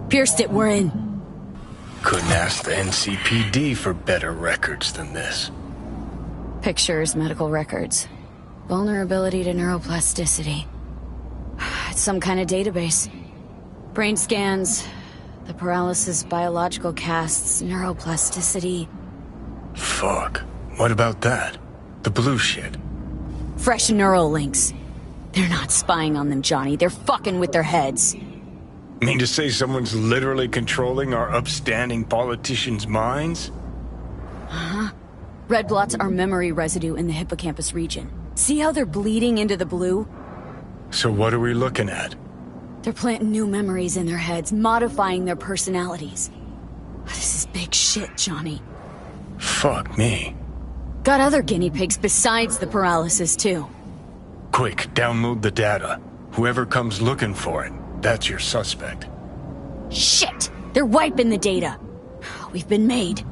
Pierced it, we're in. Couldn't ask the NCPD for better records than this. Pictures, medical records. Vulnerability to neuroplasticity. It's some kind of database. Brain scans, the paralysis, biological casts, neuroplasticity. Fuck. What about that? The blue shit. Fresh neural links. They're not spying on them, Johnny. They're fucking with their heads. Mean to say someone's literally controlling our upstanding politicians' minds? Uh-huh. Red blots are memory residue in the hippocampus region. See how they're bleeding into the blue? So what are we looking at? They're planting new memories in their heads, modifying their personalities. This is big shit, Johnny. Fuck me. Got other guinea pigs besides the paralysis, too. Quick, download the data. Whoever comes looking for it, that's your suspect. Shit! They're wiping the data. We've been made.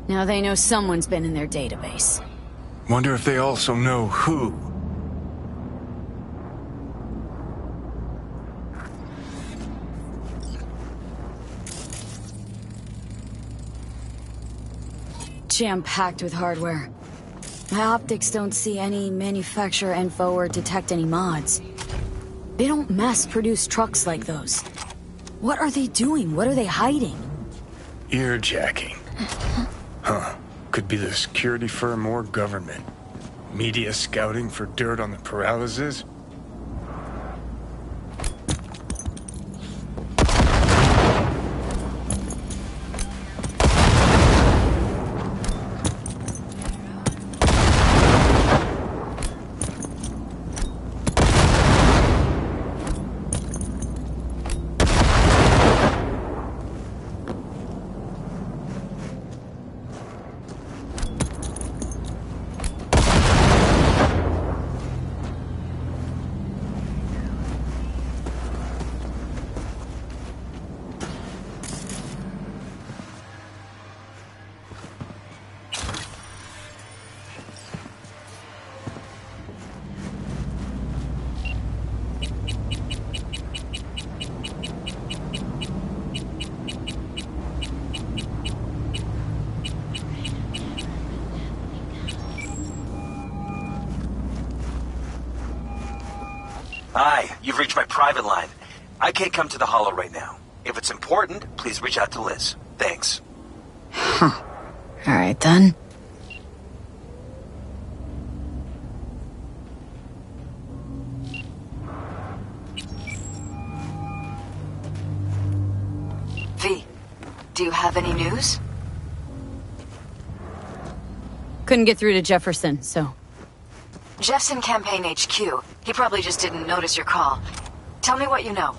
Now they know someone's been in their database. Wonder if they also know who. Jam-packed with hardware. My optics don't see any manufacturer info or detect any mods. They don't mass-produce trucks like those. What are they doing? What are they hiding? Earjacking. Huh. Could be the security firm or government. Media scouting for dirt on the paralysis? Hi, you've reached my private line. I can't come to the Hollow right now. If it's important, please reach out to Liz. Thanks. Huh. Alright then. V, do you have any news? Couldn't get through to Jefferson, so Jeff's in Campaign HQ. He probably just didn't notice your call. Tell me what you know.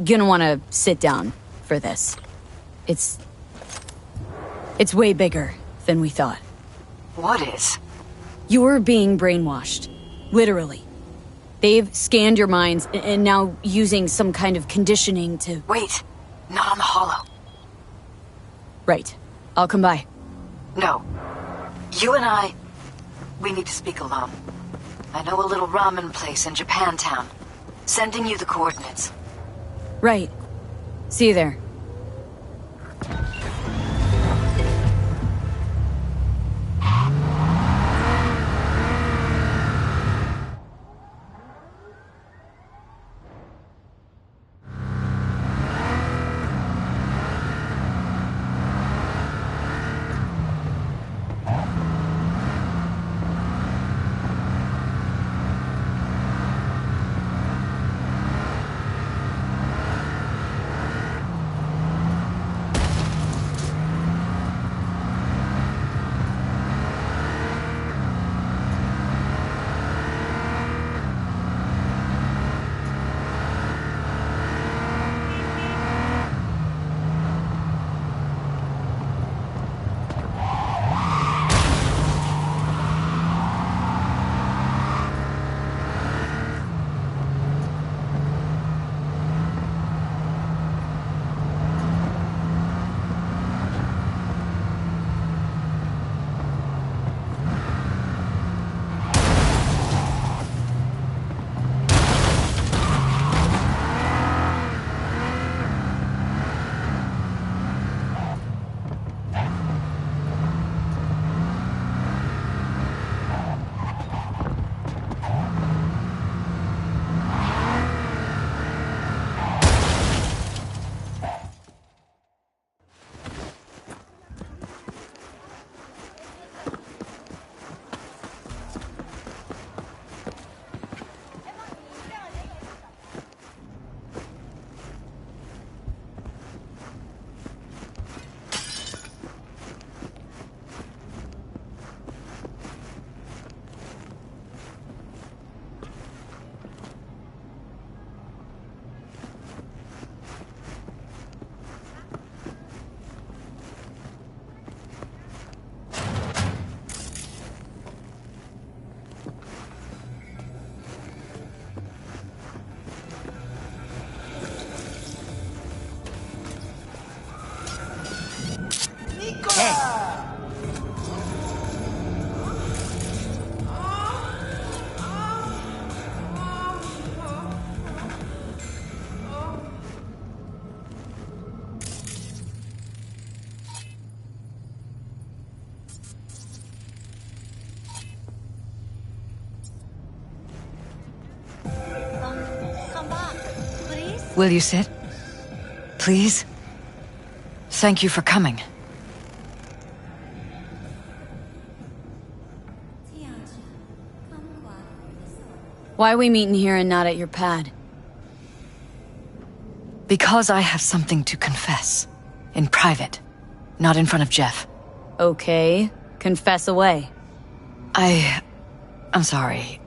Gonna wanna sit down for this. It's way bigger than we thought. What is? You're being brainwashed. Literally. They've scanned your minds and now using some kind of conditioning to... Wait. Not on the holo. Right. I'll come by. No. You and I... We need to speak alone. I know a little ramen place in Japantown. Sending you the coordinates. Right. See you there. Will you sit? Please? Thank you for coming. Why are we meeting here and not at your pad? Because I have something to confess. In private. Not in front of Jeff. Okay. Confess away. I'm sorry.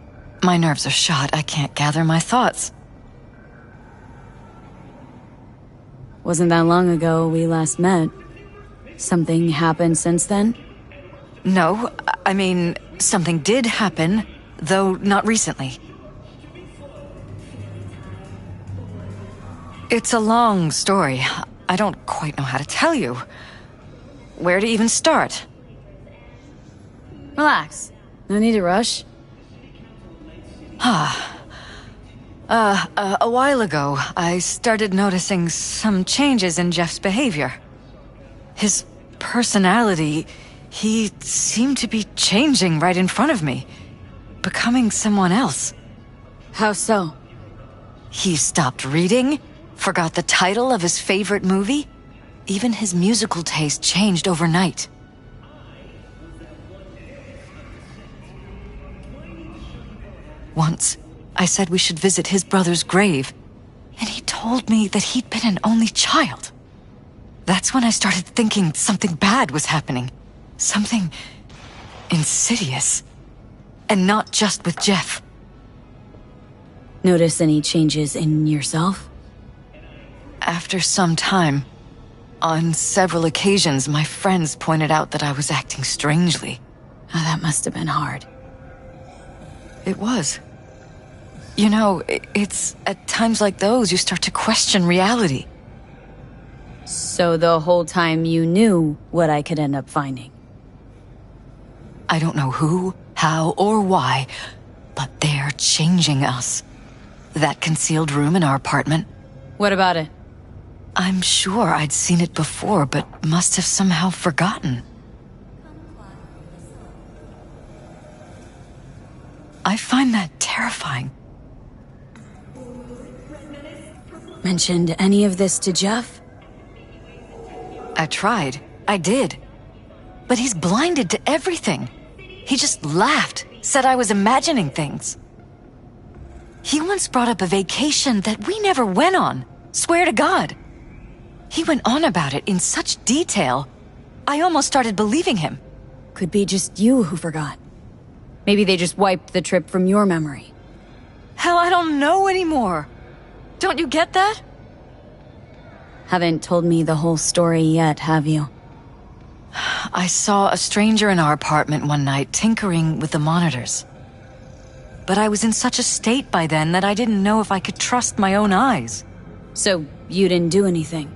My nerves are shot. I can't gather my thoughts. Wasn't that long ago we last met. Something happened since then? No, I mean, something did happen, though not recently. It's a long story. I don't quite know how to tell you. Where to even start? Relax. No need to rush. A while ago, I started noticing some changes in Jeff's behavior. His personality, he seemed to be changing right in front of me. Becoming someone else. How so? He stopped reading, forgot the title of his favorite movie. Even his musical taste changed overnight. Once, I said we should visit his brother's grave, and he told me that he'd been an only child. That's when I started thinking something bad was happening. Something insidious. And not just with Jeff. Notice any changes in yourself? After some time, on several occasions, my friends pointed out that I was acting strangely. Oh, that must have been hard. It was. You know, it's at times like those you start to question reality. So the whole time you knew what I could end up finding? I don't know who, how, or why, but they're changing us. That concealed room in our apartment. What about it? I'm sure I'd seen it before, but must have somehow forgotten. I find that terrifying. Mentioned any of this to Jeff? I tried. I did. But he's blinded to everything. He just laughed, said I was imagining things. He once brought up a vacation that we never went on. Swear to God. He went on about it in such detail, I almost started believing him. Could be just you who forgot. Maybe they just wiped the trip from your memory. Hell, I don't know anymore. Don't you get that? Haven't told me the whole story yet, have you? I saw a stranger in our apartment one night tinkering with the monitors. But I was in such a state by then that I didn't know if I could trust my own eyes. So you didn't do anything?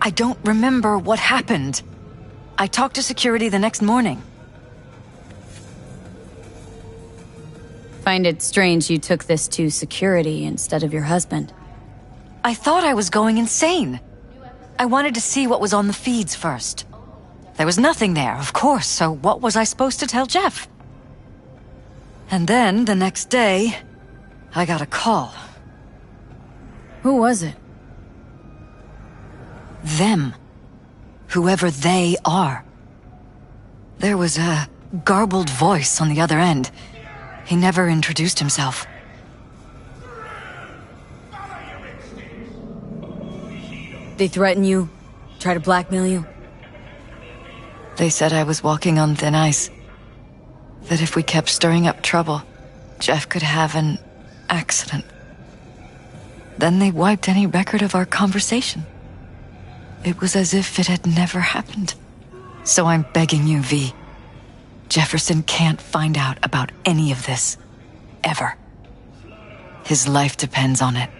I don't remember what happened. I talked to security the next morning. Find it strange you took this to security instead of your husband. I thought I was going insane. I wanted to see what was on the feeds first. There was nothing there, of course, so what was I supposed to tell Jeff? And then, the next day, I got a call. Who was it? Them. Whoever they are. There was a garbled voice on the other end. He never introduced himself. They threaten you? Try to blackmail you? They said I was walking on thin ice. That if we kept stirring up trouble, Jeff could have an accident. Then they wiped any record of our conversation. It was as if it had never happened. So I'm begging you, V. Jefferson can't find out about any of this. Ever. His life depends on it.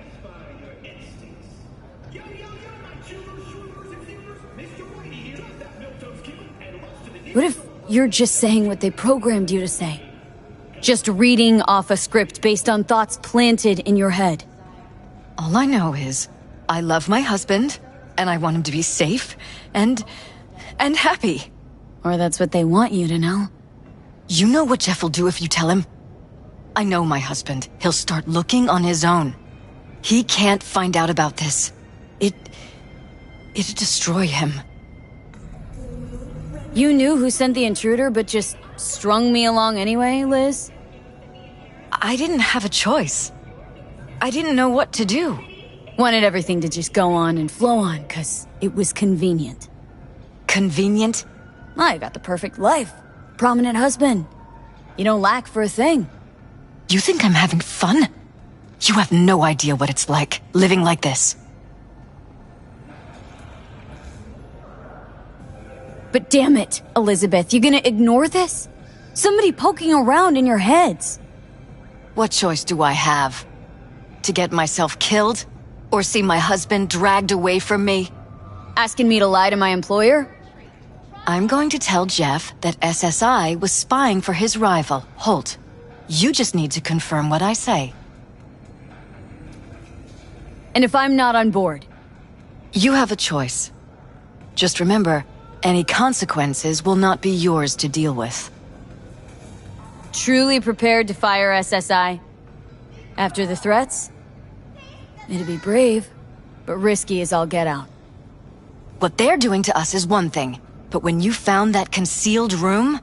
What if you're just saying what they programmed you to say? Just reading off a script based on thoughts planted in your head? All I know is, I love my husband, and I want him to be safe, and happy. Or that's what they want you to know? You know what Jeff will do if you tell him? I know my husband. He'll start looking on his own. He can't find out about this. It'd destroy him. You knew who sent the intruder, but just strung me along anyway, Liz? I didn't have a choice. I didn't know what to do. Wanted everything to just go on and flow on, 'cause it was convenient. Convenient? I got the perfect life. Prominent husband. You don't lack for a thing. You think I'm having fun? You have no idea what it's like, living like this. But damn it, Elizabeth, you gonna ignore this? Somebody poking around in your heads. What choice do I have? To get myself killed? Or see my husband dragged away from me? Asking me to lie to my employer? I'm going to tell Jeff that SSI was spying for his rival, Holt. You just need to confirm what I say. And if I'm not on board? You have a choice. Just remember, any consequences will not be yours to deal with. Truly prepared to fire SSI? After the threats? It'd be brave, but risky as all get out. What they're doing to us is one thing, but when you found that concealed room,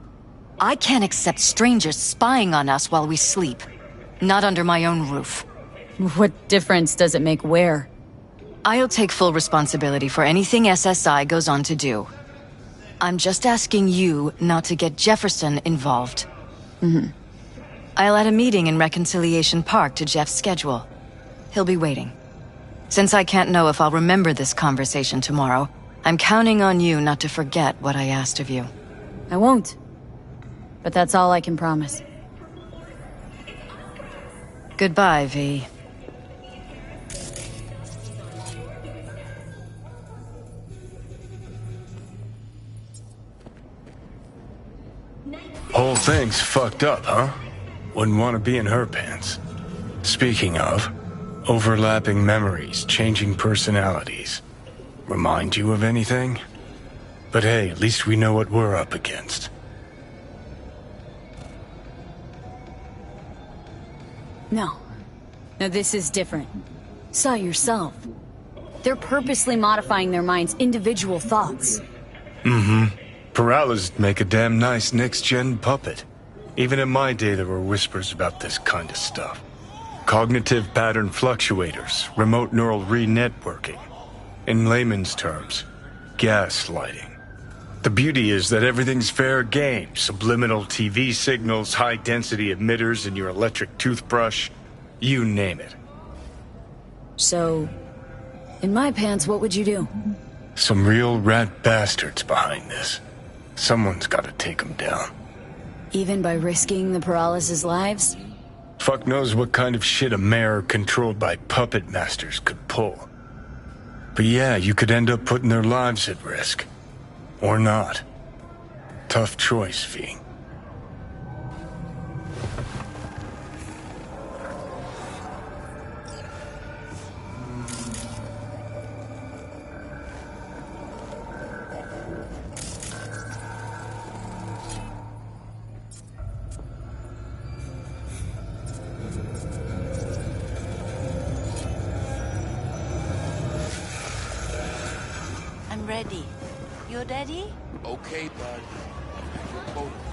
I can't accept strangers spying on us while we sleep. Not under my own roof. What difference does it make where? I'll take full responsibility for anything SSI goes on to do. I'm just asking you not to get Jefferson involved. I'll add a meeting in Reconciliation Park to Jeff's schedule. He'll be waiting. Since I can't know if I'll remember this conversation tomorrow, I'm counting on you not to forget what I asked of you. I won't. But that's all I can promise. Goodbye, V. Whole thing's fucked up, huh? Wouldn't want to be in her pants. Speaking of, overlapping memories, changing personalities. Remind you of anything? But hey, at least we know what we're up against. No. No, this is different. Saw yourself. They're purposely modifying their mind's individual thoughts. Mm-hmm. Paralyzed make a damn nice next-gen puppet. Even in my day there were whispers about this kind of stuff. Cognitive pattern fluctuators, remote neural re-networking. In layman's terms, gaslighting. The beauty is that everything's fair game. Subliminal TV signals, high-density emitters in your electric toothbrush. You name it. So, in my pants, what would you do? Some real rat bastards behind this. Someone's gotta take them down. Even by risking the paralysis' lives? Fuck knows what kind of shit a mayor controlled by puppet masters could pull. But yeah, you could end up putting their lives at risk. Or not. Tough choice, V. I'm ready. You ready? Okay, bud. We're both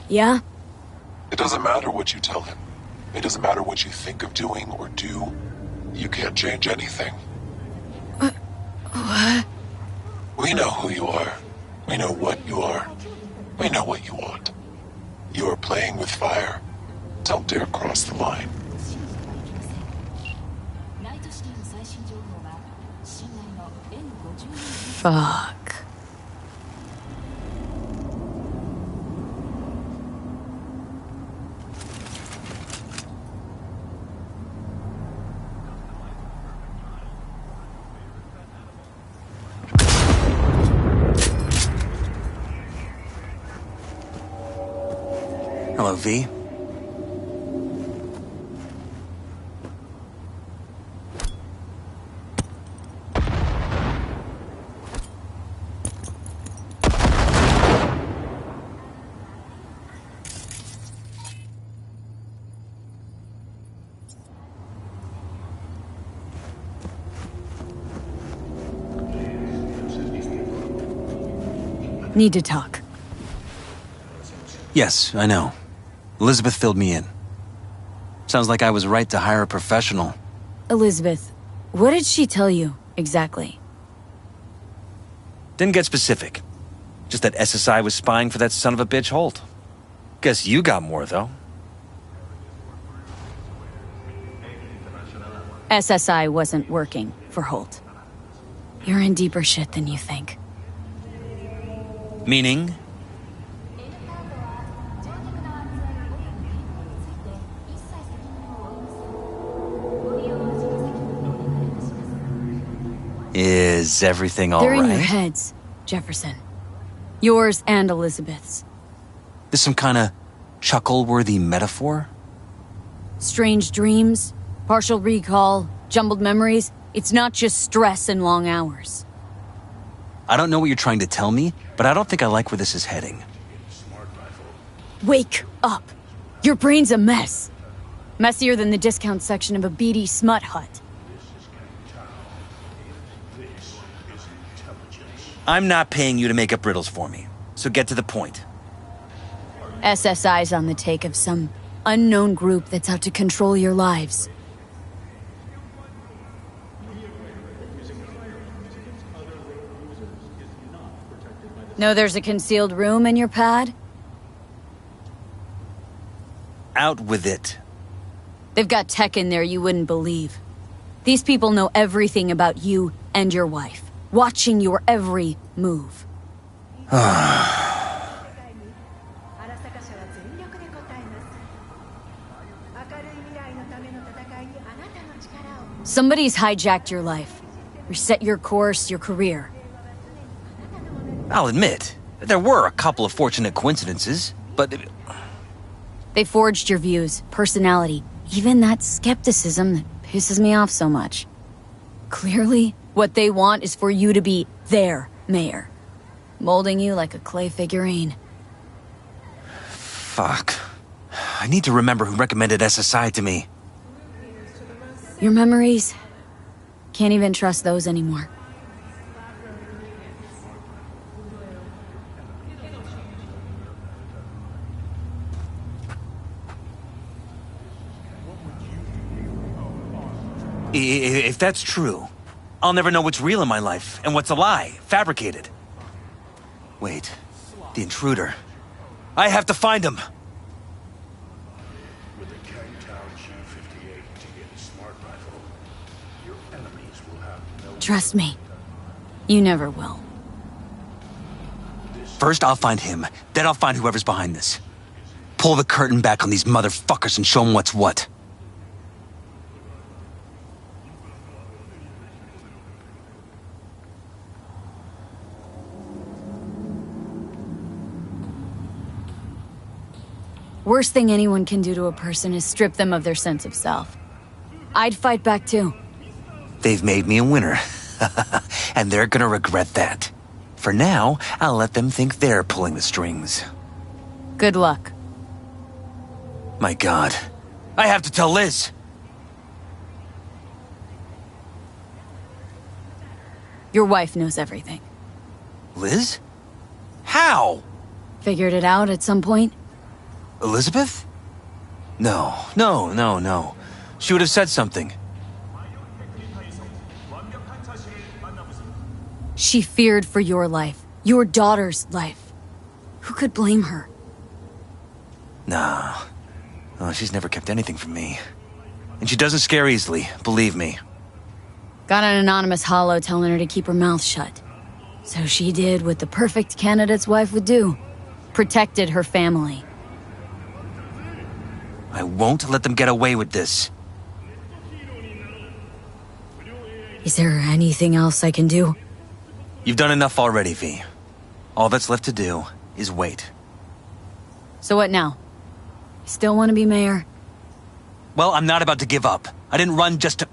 Yeah? It doesn't matter what you tell him. It doesn't matter what you think of doing or do. You can't change anything. What? We know who you are. We know what you are. We know what you want. You are playing with fire. Don't dare cross the line. Fuck. Hello, V. Need to talk. Yes, I know. Elizabeth filled me in. Sounds like I was right to hire a professional. Elizabeth, what did she tell you, exactly? Didn't get specific. Just that SSI was spying for that son of a bitch Holt. Guess you got more, though. SSI wasn't working for Holt. You're in deeper shit than you think. Meaning? Is everything all right? They're in your heads, Jefferson. Yours and Elizabeth's. This some kind of chuckle-worthy metaphor? Strange dreams, partial recall, jumbled memories. It's not just stress and long hours. I don't know what you're trying to tell me, but I don't think I like where this is heading. Wake up. Your brain's a mess. Messier than the discount section of a beady smut hut. I'm not paying you to make up riddles for me, so get to the point. SSI's on the take of some unknown group that's out to control your lives. Know there's a concealed room in your pad? Out with it. They've got tech in there you wouldn't believe. These people know everything about you and your wife, watching your every move. Somebody's hijacked your life, reset your course, your career. I'll admit, there were a couple of fortunate coincidences, but... They forged your views, personality, even that skepticism that pisses me off so much. Clearly, what they want is for you to be their mayor, molding you like a clay figurine. Fuck. I need to remember who recommended SSI to me. Your memories? Can't even trust those anymore. If that's true, I'll never know what's real in my life and what's a lie, fabricated. Wait, the intruder. I have to find him. Trust me, you never will. First, I'll find him. Then I'll find whoever's behind this. Pull the curtain back on these motherfuckers and show them what's what. Worst thing anyone can do to a person is strip them of their sense of self. I'd fight back too. They've made me a winner. And they're gonna regret that. For now, I'll let them think they're pulling the strings. Good luck. My God. I have to tell Liz! Your wife knows everything. Liz? How? Figured it out at some point? Elizabeth? No, no, no, no. She would have said something. She feared for your life, your daughter's life. Who could blame her? Nah. Oh, she's never kept anything from me. And she doesn't scare easily, believe me. Got an anonymous holo telling her to keep her mouth shut. So she did what the perfect candidate's wife would do. Protected her family. I won't let them get away with this. Is there anything else I can do? You've done enough already, V. All that's left to do is wait. So what now? Still want to be mayor? Well, I'm not about to give up. I didn't run just to...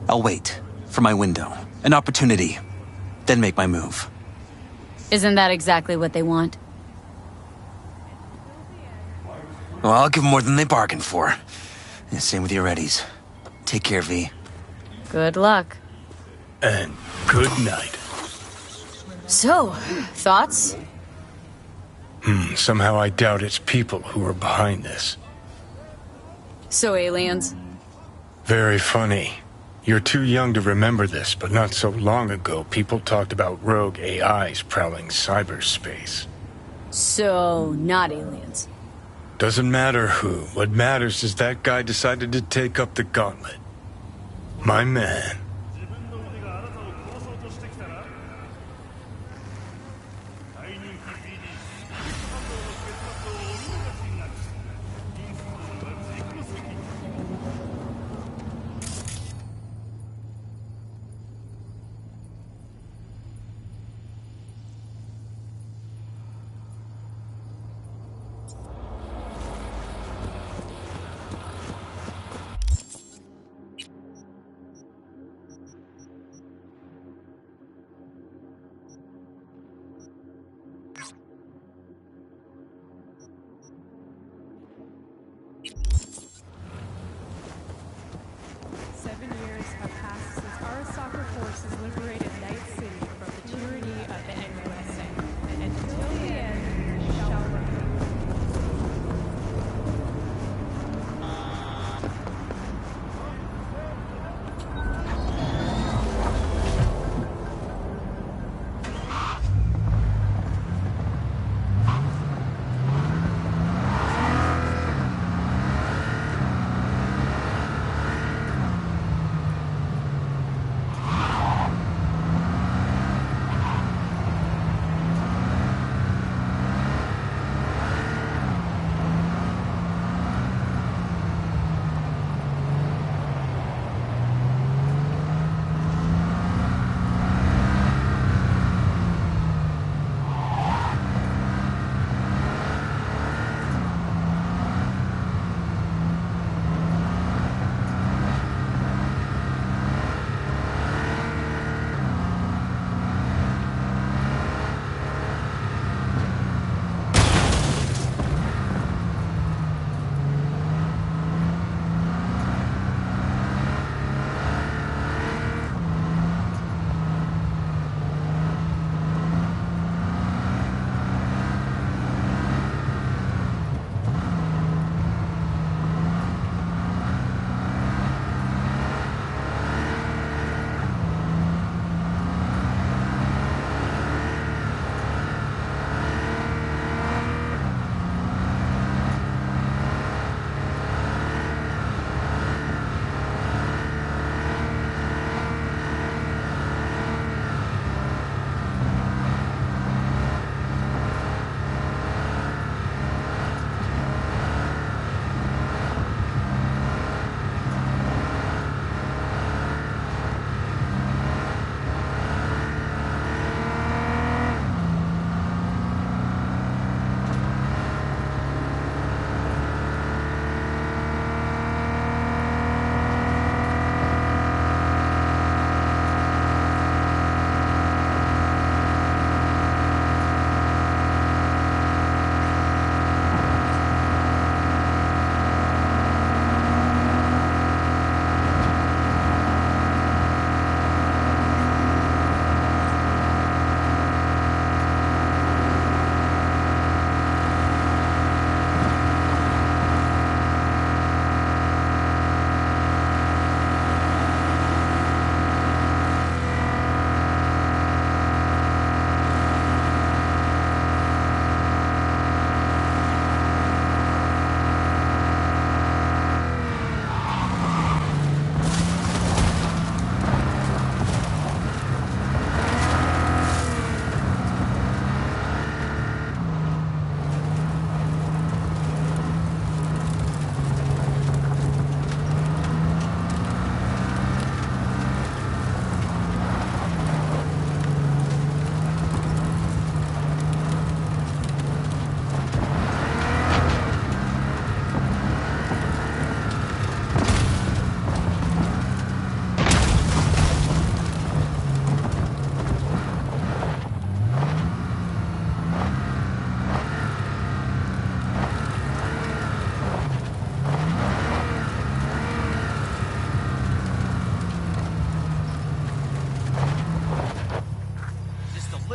I'll wait for my window, an opportunity, then make my move. Isn't that exactly what they want? Well, I'll give them more than they bargained for. And same with your Eddies. Take care, V. Good luck. And good night. So, thoughts? Somehow I doubt it's people who are behind this. So aliens? Very funny. You're too young to remember this, but not so long ago, people talked about rogue AIs prowling cyberspace. So, not aliens. Doesn't matter who. What matters is that guy decided to take up the gauntlet. My man.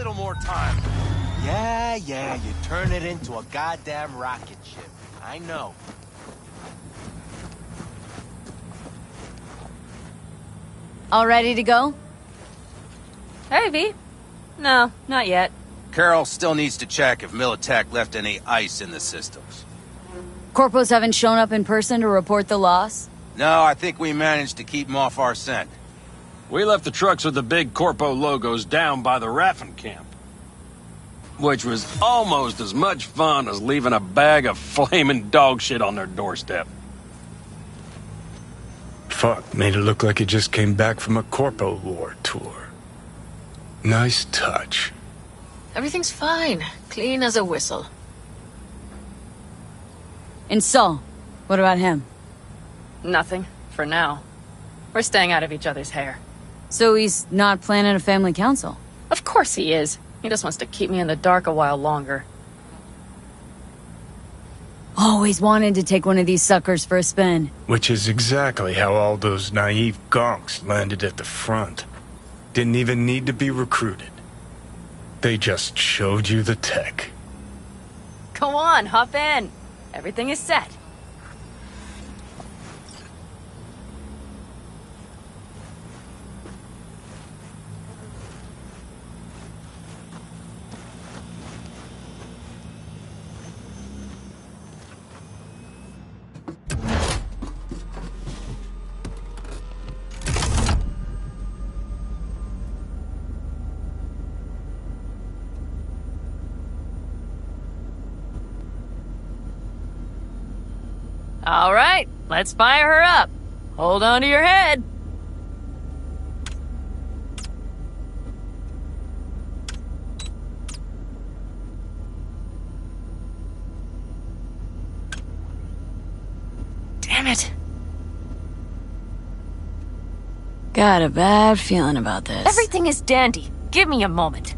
little more time. Yeah, you turn it into a goddamn rocket ship. I know. All ready to go? Hey, V. No, not yet. Carol still needs to check if Militech left any ice in the systems. Corpos haven't shown up in person to report the loss? No, I think we managed to keep them off our scent. We left the trucks with the big Corpo logos down by the Raffen camp. Which was almost as much fun as leaving a bag of flaming dog shit on their doorstep. Fuck, made it look like he just came back from a Corpo War tour. Nice touch. Everything's fine. Clean as a whistle. And Saul, what about him? Nothing, for now. We're staying out of each other's hair. So he's not planning a family council? Of course he is. He just wants to keep me in the dark a while longer. Always wanted to take one of these suckers for a spin. Which is exactly how all those naive gonks landed at the front. Didn't even need to be recruited. They just showed you the tech. Go on, hop in. Everything is set. All right, let's fire her up. Hold on to your head. Damn it. Got a bad feeling about this. Everything is dandy. Give me a moment.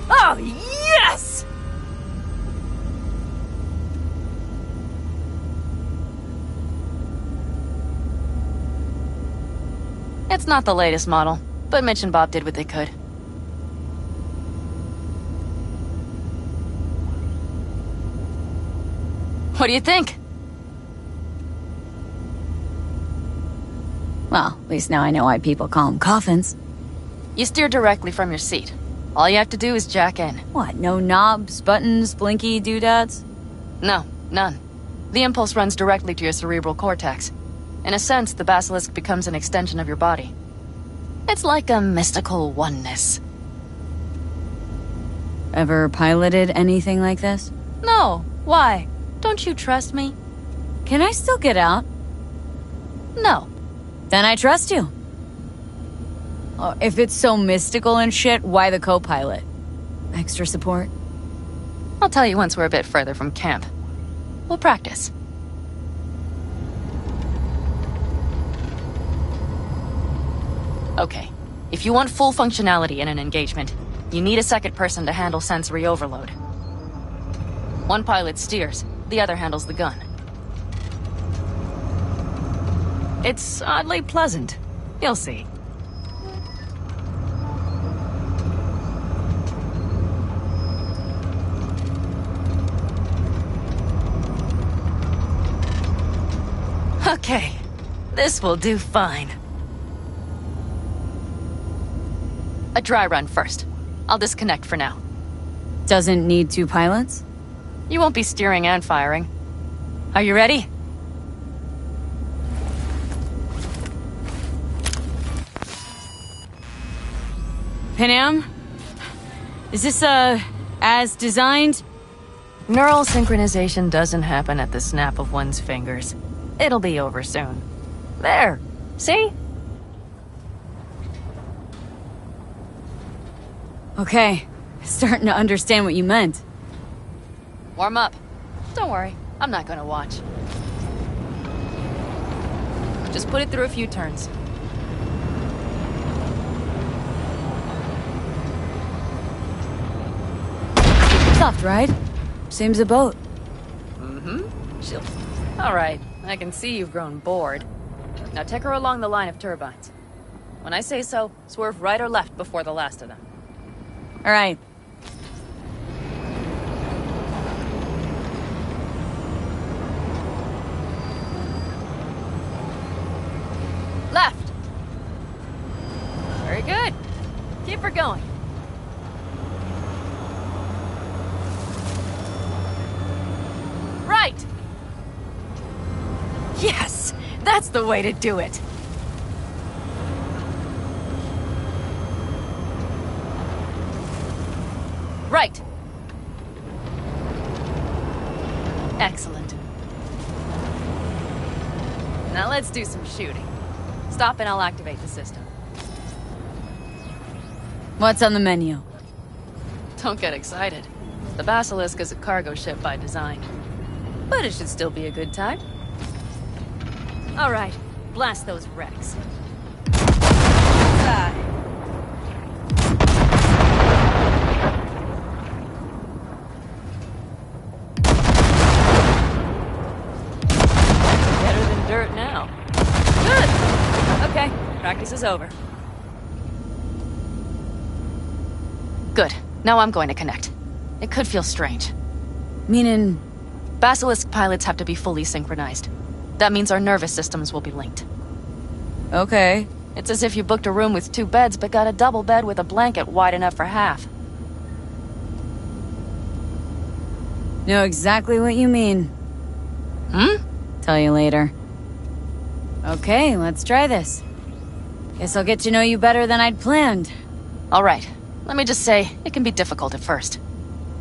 Oh, yes! It's not the latest model, but Mitch and Bob did what they could. What do you think? Well, at least now I know why people call them coffins. You steer directly from your seat. All you have to do is jack in. What, no knobs, buttons, blinky doodads? No, none. The impulse runs directly to your cerebral cortex. In a sense, the basilisk becomes an extension of your body. It's like a mystical oneness. Ever piloted anything like this? No, why? Don't you trust me? Can I still get out? No. Then I trust you. Oh, if it's so mystical and shit, why the co-pilot? Extra support? I'll tell you once we're a bit further from camp. We'll practice. Okay, if you want full functionality in an engagement, you need a second person to handle sensory overload. One pilot steers, the other handles the gun. It's oddly pleasant. You'll see. Okay, this will do fine. A dry run first. I'll disconnect for now. Doesn't need two pilots? You won't be steering and firing. Are you ready? Panam? Is this, as designed? Neural synchronization doesn't happen at the snap of one's fingers. It'll be over soon. There! See? Okay, starting to understand what you meant. Warm up. Don't worry, I'm not gonna watch. Just put it through a few turns. Soft ride. Same as a boat. All right, I can see you've grown bored. Now take her along the line of turbines. When I say so, swerve right or left before the last of them. All right. Left! Very good. Keep her going. Right! Yes! That's the way to do it! Right! Excellent. Now let's do some shooting. Stop and I'll activate the system. What's on the menu? Don't get excited. The Basilisk is a cargo ship by design. But it should still be a good time. All right, blast those wrecks. Better than dirt now. Good! Okay, practice is over. Good. Now I'm going to connect. It could feel strange. Meaning... Basilisk pilots have to be fully synchronized. That means our nervous systems will be linked. Okay. It's as if you booked a room with 2 beds, but got a double bed with a blanket wide enough for half. Know exactly what you mean. Tell you later. Okay, let's try this. Guess I'll get to know you better than I'd planned. All right. Let me just say, it can be difficult at first.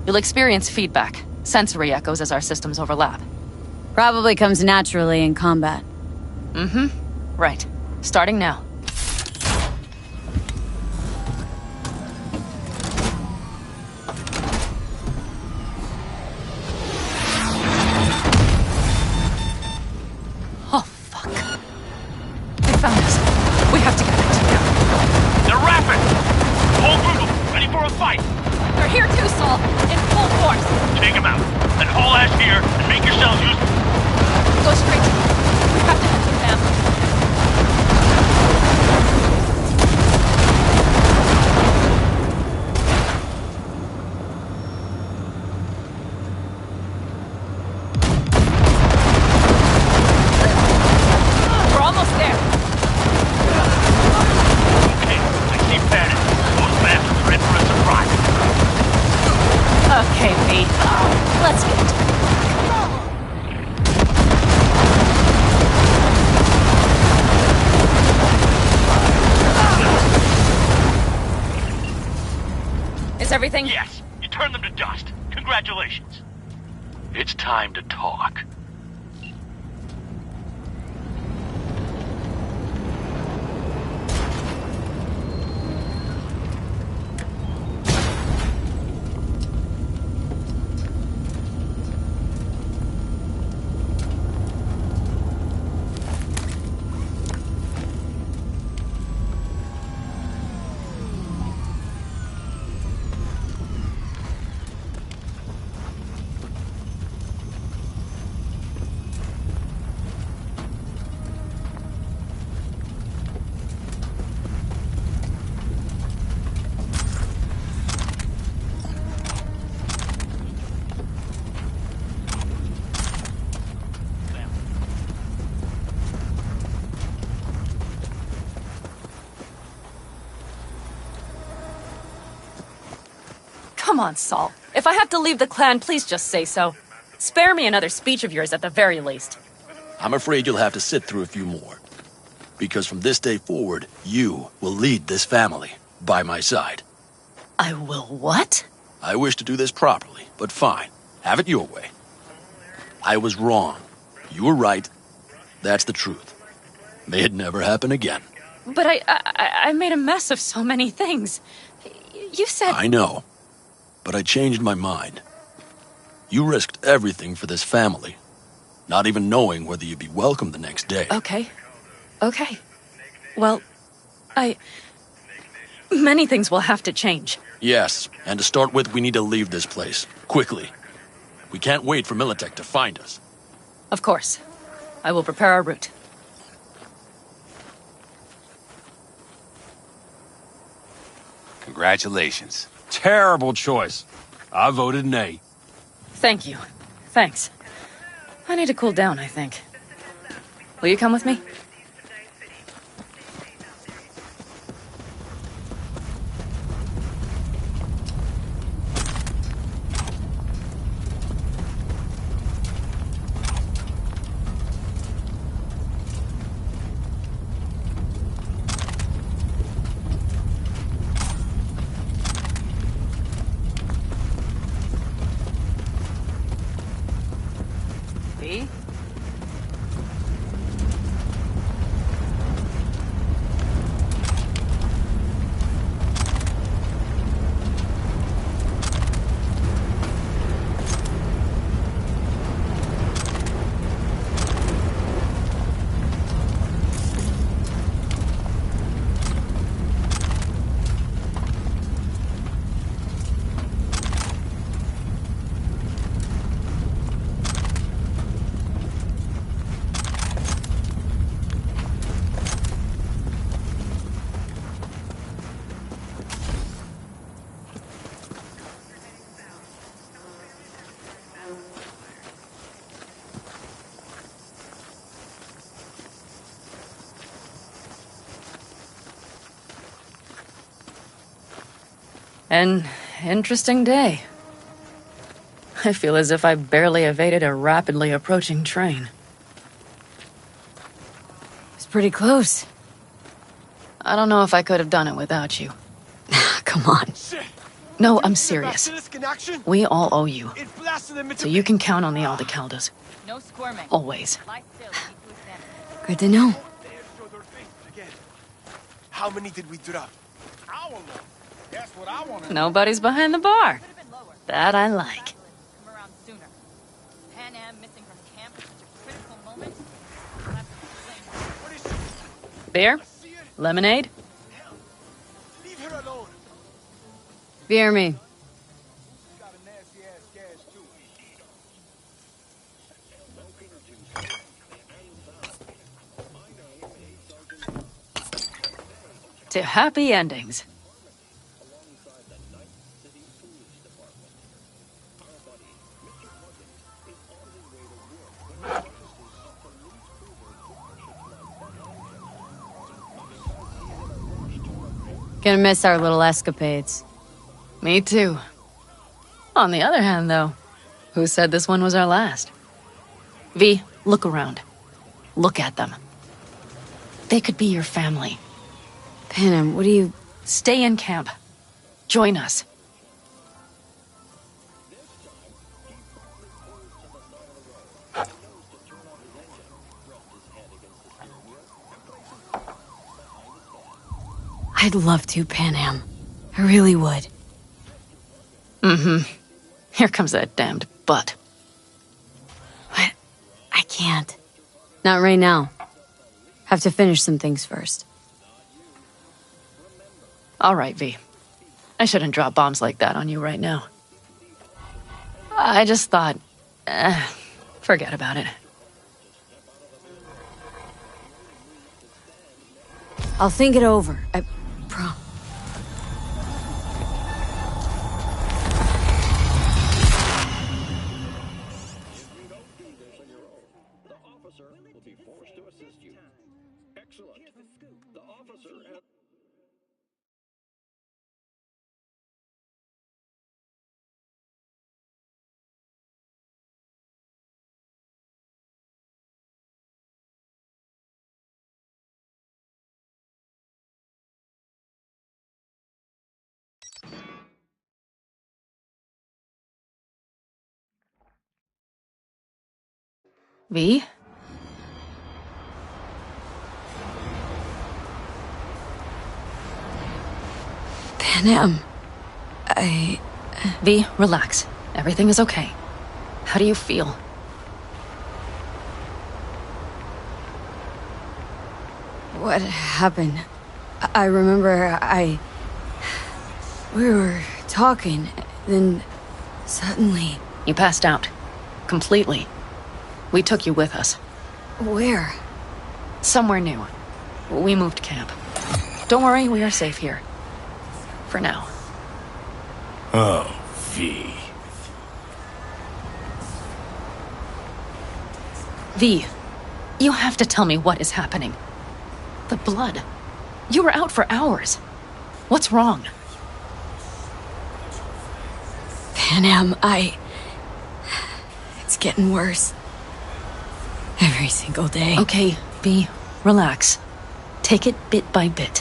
You'll experience feedback, sensory echoes as our systems overlap. Probably comes naturally in combat. Right. Starting now. Oh, fuck. They found us. We have to get back to them. They're rapid! Whole group, ready for a fight! They're here too, Saul. In full force. Take them out, then haul ass here and make yourselves useful. Go straight to them. We have to head to them. We're almost there. Okay, I see Bannon. Those bastards are in for a surprise. Okay, V. Let's get to it. Is everything? Yes, you turned them to dust. Congratulations. It's time to talk. Come on, Saul. If I have to leave the clan, please just say so. Spare me another speech of yours at the very least. I'm afraid you'll have to sit through a few more. Because from this day forward, you will lead this family by my side. I will what? I wish to do this properly, but fine. Have it your way. I was wrong. You were right. That's the truth. May it never happen again. But I made a mess of so many things. You said... I know. But I changed my mind. You risked everything for this family, not even knowing whether you'd be welcome the next day. Okay. Okay. Well, many things will have to change. Yes, and to start with, we need to leave this place. Quickly. We can't wait for Militech to find us. Of course. I will prepare our route. Congratulations. Terrible choice. I voted nay. Thank you. Thanks. I need to cool down, I think. Will you come with me? V? An interesting day. I feel as if I barely evaded a rapidly approaching train. It's pretty close. I don't know if I could have done it without you. Come on. No, I'm serious. We all owe you. So you can count on the Aldecaldos. No squirming. Always. Good to know. How many did we drop? That's what I want. Nobody's behind the bar. That I like. Come around sooner. Pan Am missing from camp at such a critical moment. Beer? Lemonade? Leave her alone. Beer me. To happy endings. Gonna miss our little escapades. Me too. On the other hand, though, who said this one was our last? V, look around. Look at them. They could be your family. Panem, what do you... Stay in camp. Join us. I'd love to, Panem. I really would. Mm-hmm. Here comes that damned butt. What? I can't. Not right now. Have to finish some things first. All right, V. I shouldn't drop bombs like that on you right now. I just thought... forget about it. I'll think it over. I V? Panem. V, relax. Everything is okay. How do you feel? What happened? I remember we were talking, then suddenly... You passed out. Completely. We took you with us. Where? Somewhere new. We moved camp. Don't worry, we are safe here. For now. Oh, V. V, you have to tell me what is happening. The blood. You were out for hours. What's wrong? Panam, It's getting worse. Every single day. Okay, V, relax. Take it bit by bit.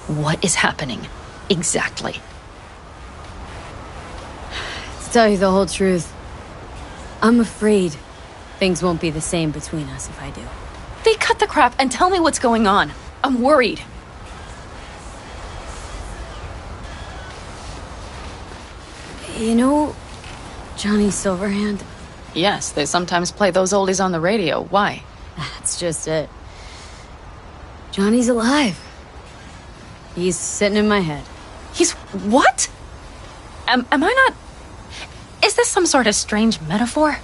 What is happening? Exactly. To tell you the whole truth, I'm afraid things won't be the same between us if I do. V, cut the crap and tell me what's going on. I'm worried. You know Johnny Silverhand? Yes, they sometimes play those oldies on the radio. Why? That's just it. Johnny's alive. He's sitting in my head. He's what? Am I not... Is this some sort of strange metaphor?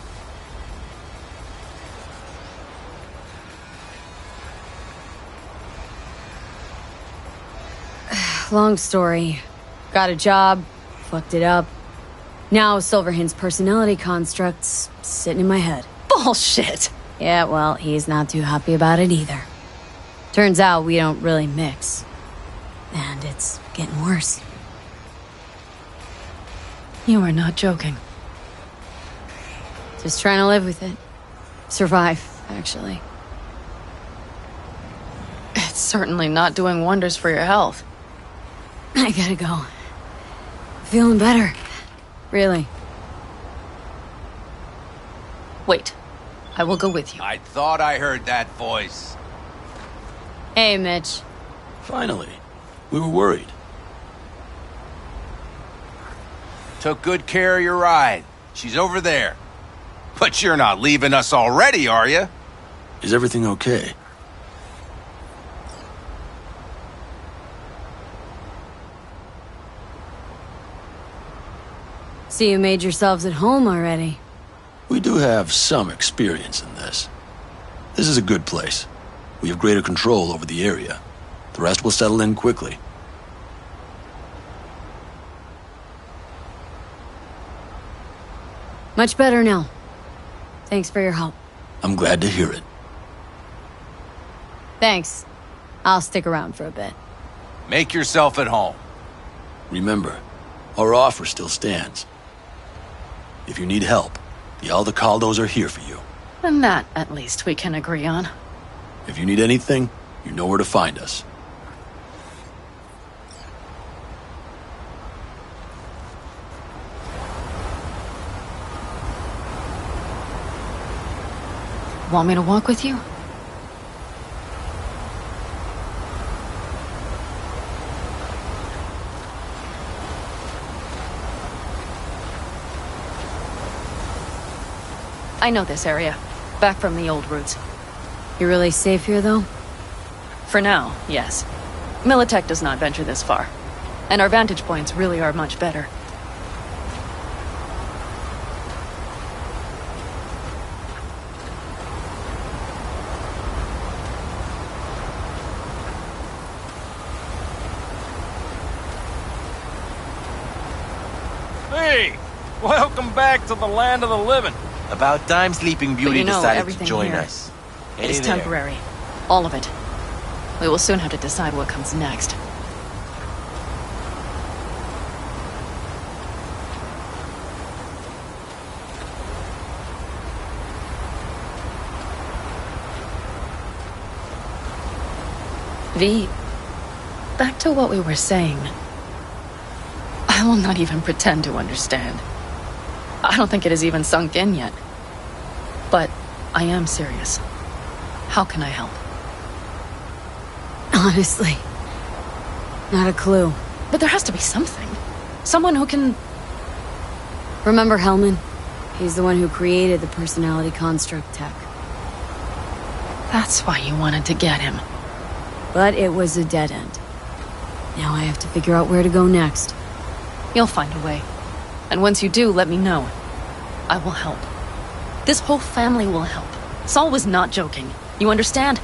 Long story. Got a job, fucked it up. Now Silverhand's personality construct's sitting in my head. Bullshit! Yeah, well, he's not too happy about it either. Turns out we don't really mix. And it's getting worse. You are not joking. Just trying to live with it. Survive, actually. It's certainly not doing wonders for your health. I gotta go. Feeling better. Really. Wait. I will go with you. I thought I heard that voice. Hey, Mitch. Finally. We were worried. Took good care of your ride. She's over there. But you're not leaving us already, are you? Is everything okay? See, you made yourselves at home already. We do have some experience in this. This is a good place. We have greater control over the area. The rest will settle in quickly. Much better now. Thanks for your help. I'm glad to hear it. Thanks. I'll stick around for a bit. Make yourself at home. Remember, our offer still stands. If you need help, the Aldecaldos are here for you. And that, at least, we can agree on. If you need anything, you know where to find us. Want me to walk with you? I know this area. Back from the old routes. You're really safe here, though? For now, yes. Militech does not venture this far. And our vantage points really are much better. Hey! Welcome back to the land of the living. About time Sleeping Beauty decided to everything join here us. It's Hey there. temporary. All of it. We will soon have to decide what comes next. V, back to what we were saying. I will not even pretend to understand. I don't think it has even sunk in yet. But I am serious. How can I help? Honestly, not a clue. But there has to be something. Someone who can... Remember Hellman? He's the one who created the personality construct tech. That's why you wanted to get him. But it was a dead end. Now I have to figure out where to go next. You'll find a way. And once you do, let me know. I will help. This whole family will help. Saul was not joking. You understand?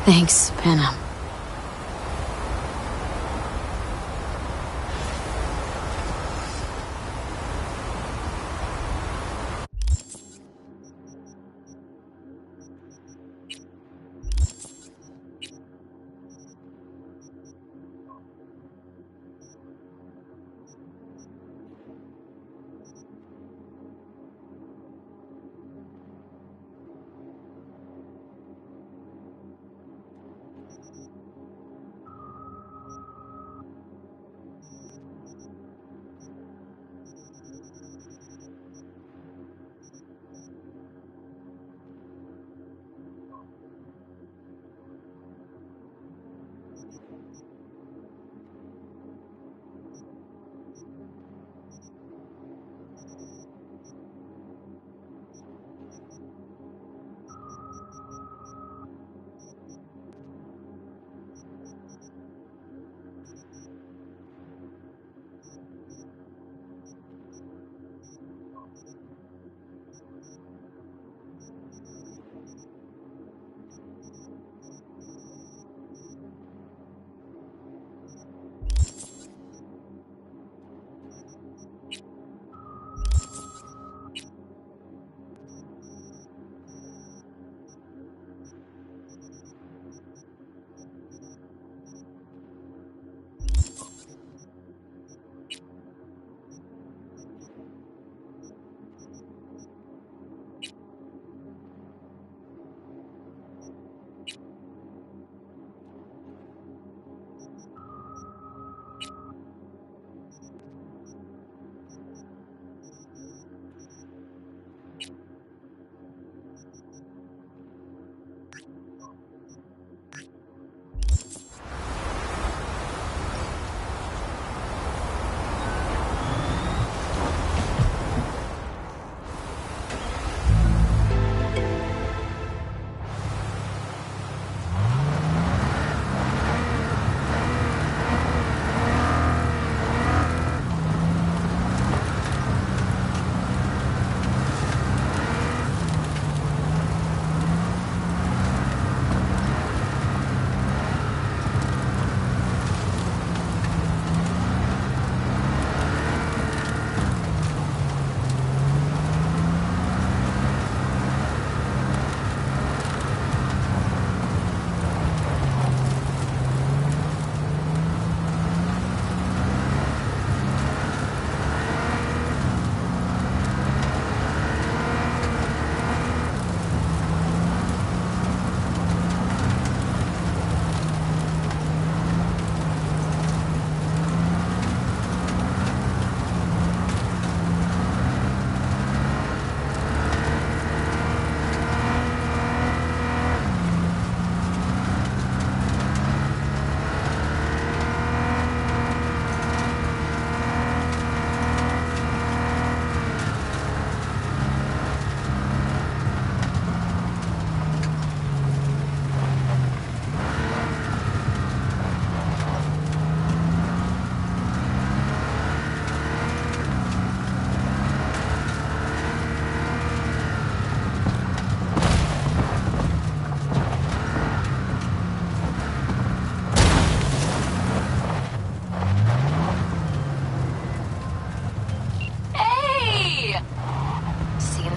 Thanks, Panam.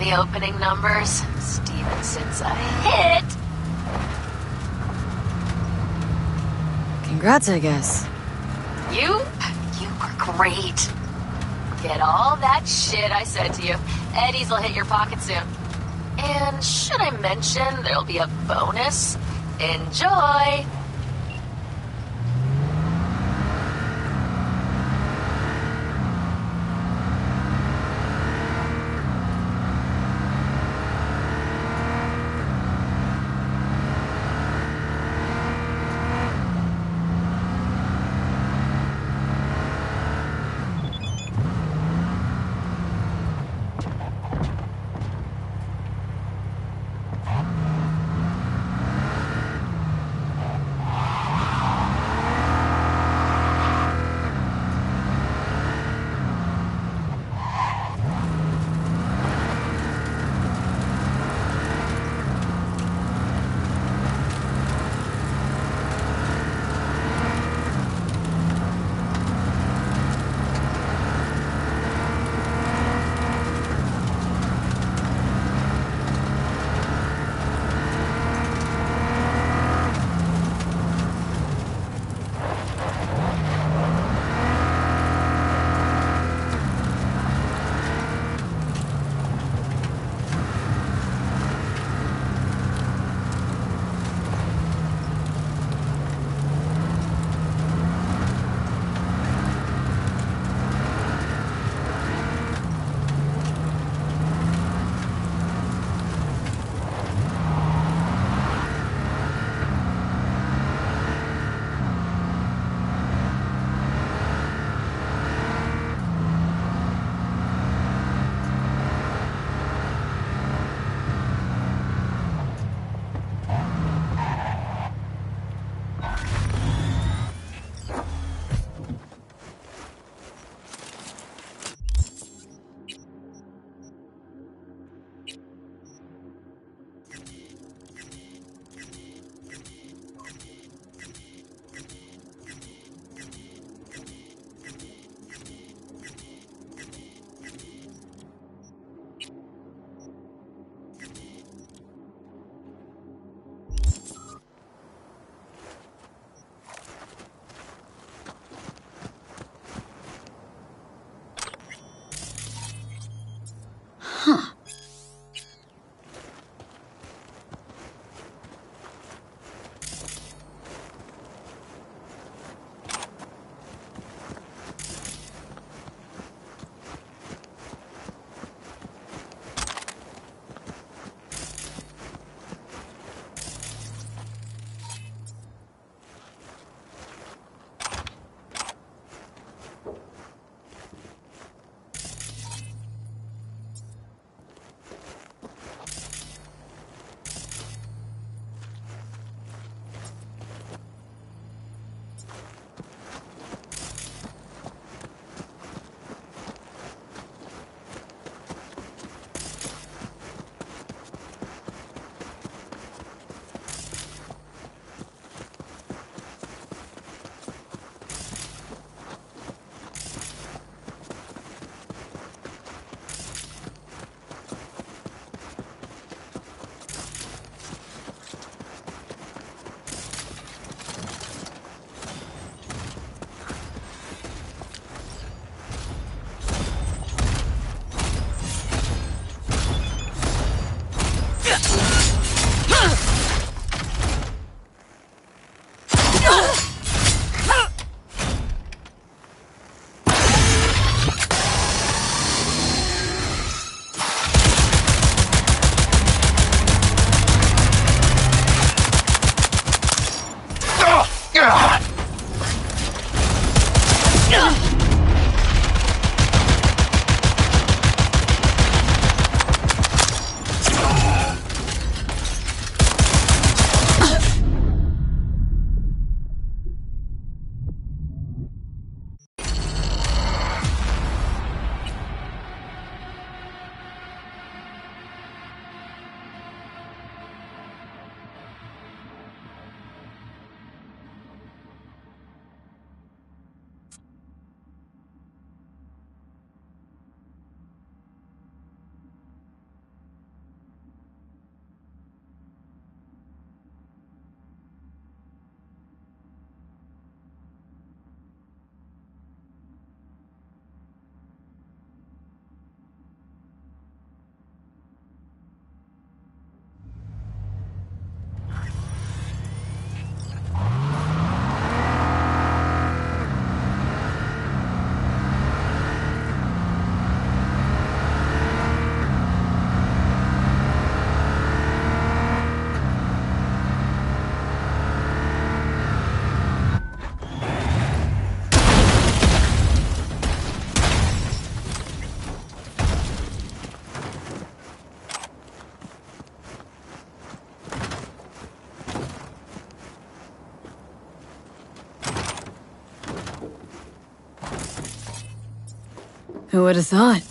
The opening numbers. Stevenson's a hit. Congrats, I guess. You were great. Get all that shit I said to you. Eddie's will hit your pocket soon. And should I mention there'll be a bonus? Enjoy! Who would have thought?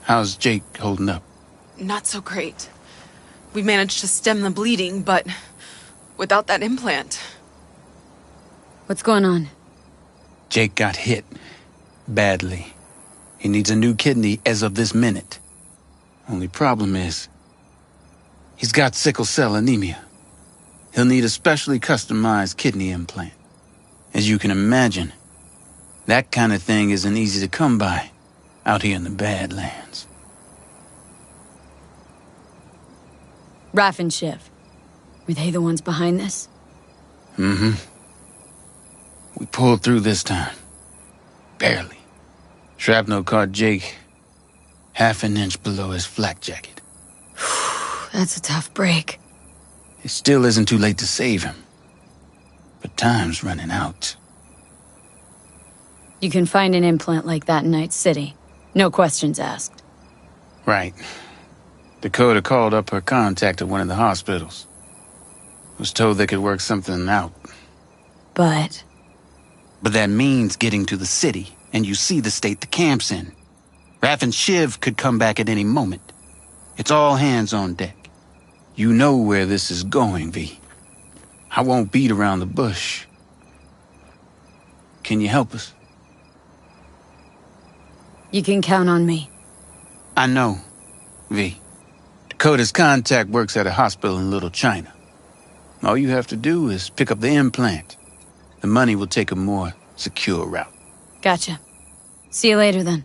How's Jake holding up? Not so great. We managed to stem the bleeding, but without that implant. What's going on? Jake got hit. Badly. He needs a new kidney as of this minute. Only problem is, he's got sickle cell anemia. He'll need a specially customized kidney implant. As you can imagine, that kind of thing isn't easy to come by out here in the Badlands. Raph and Shiv. Were they the ones behind this? Mm-hmm. We pulled through this time. Barely. Shrapnel caught Jake half an inch below his flak jacket. That's a tough break. It still isn't too late to save him. But time's running out. You can find an implant like that in Night City. No questions asked. Right. Dakota called up her contact at one of the hospitals. Was told they could work something out. But that means getting to the city, and you see the state the camp's in. Raph and Shiv could come back at any moment. It's all hands on deck. You know where this is going, V. I won't beat around the bush. Can you help us? you can count on me. I know, V. Dakota's contact works at a hospital in Little China. All you have to do is pick up the implant. The money will take a more secure route. Gotcha. See you later, then.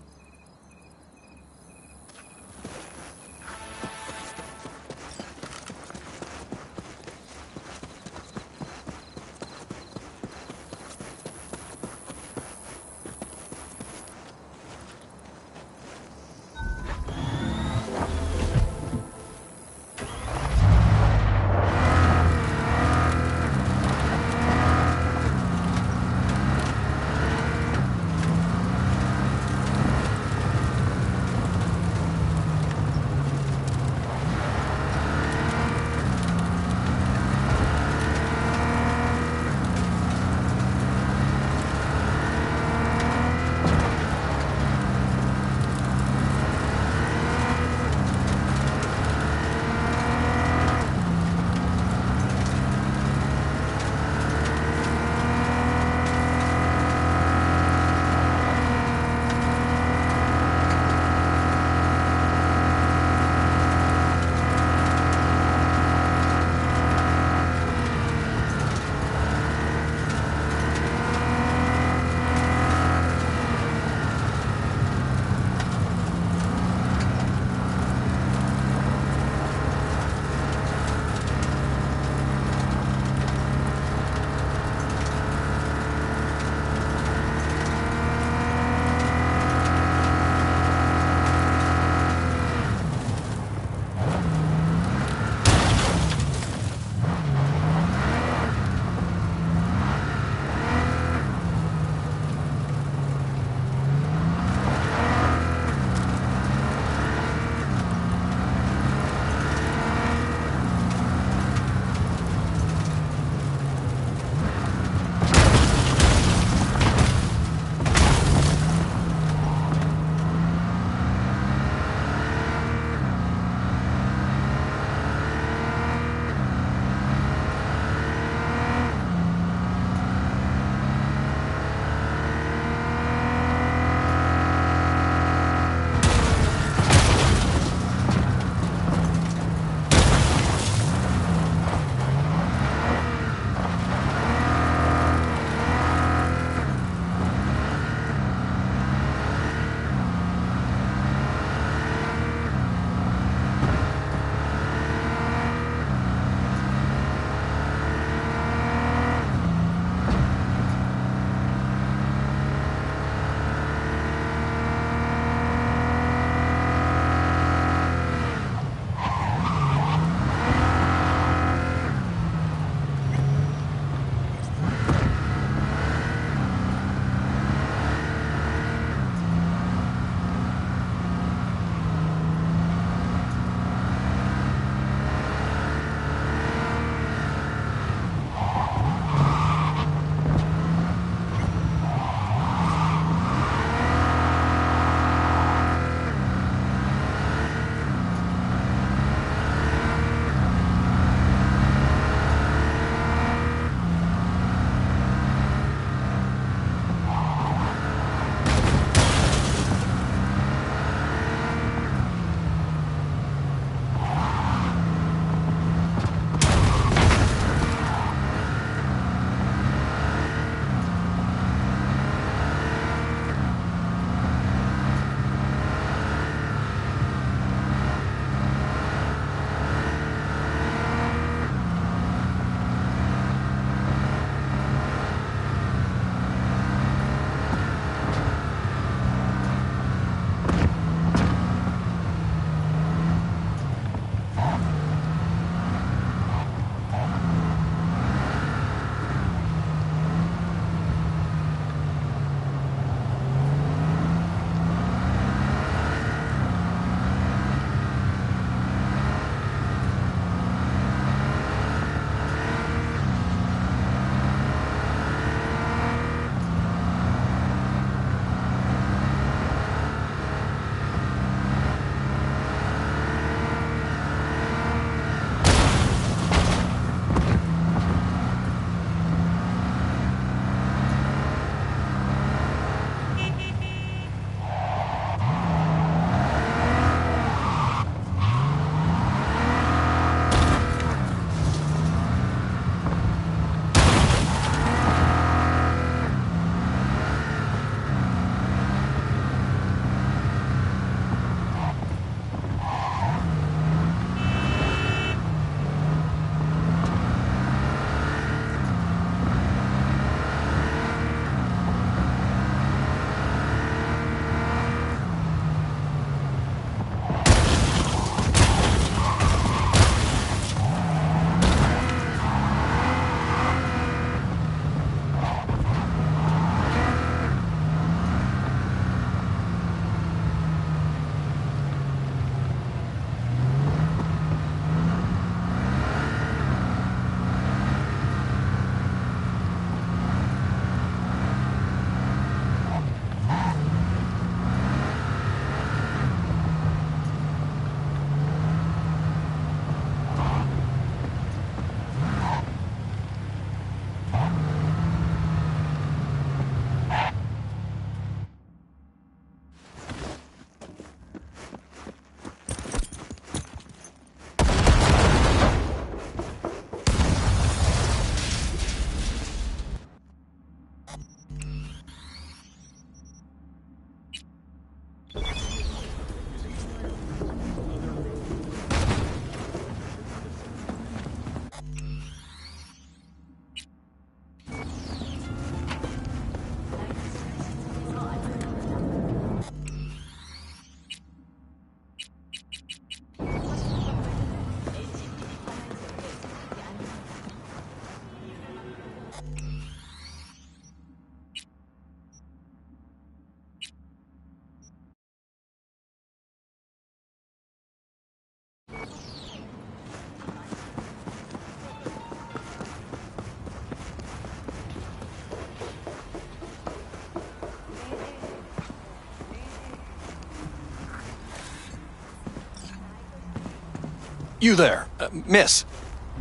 You there, miss.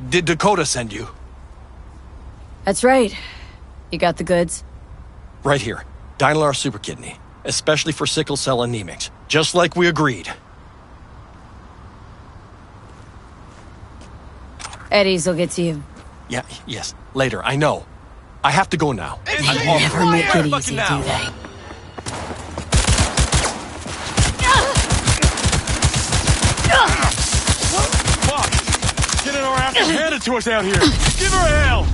Did Dakota send you? That's right. You got the goods? Right here. Dynalar Super Kidney. Especially for sickle cell anemics. Just like we agreed. Eddie's will get to you. Yeah, yes. Later, I know. I have to go now. They never make it easy, do they? Fuck! Getting our asses handed to us out here. Give her hell!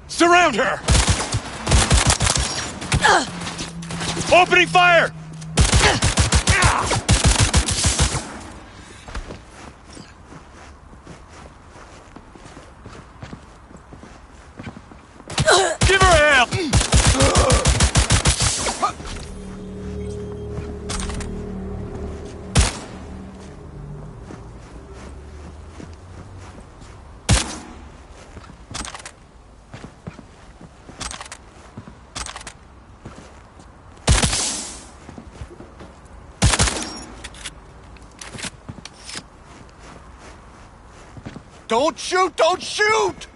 Surround her! Opening fire! Give her hell! Don't shoot! Don't shoot!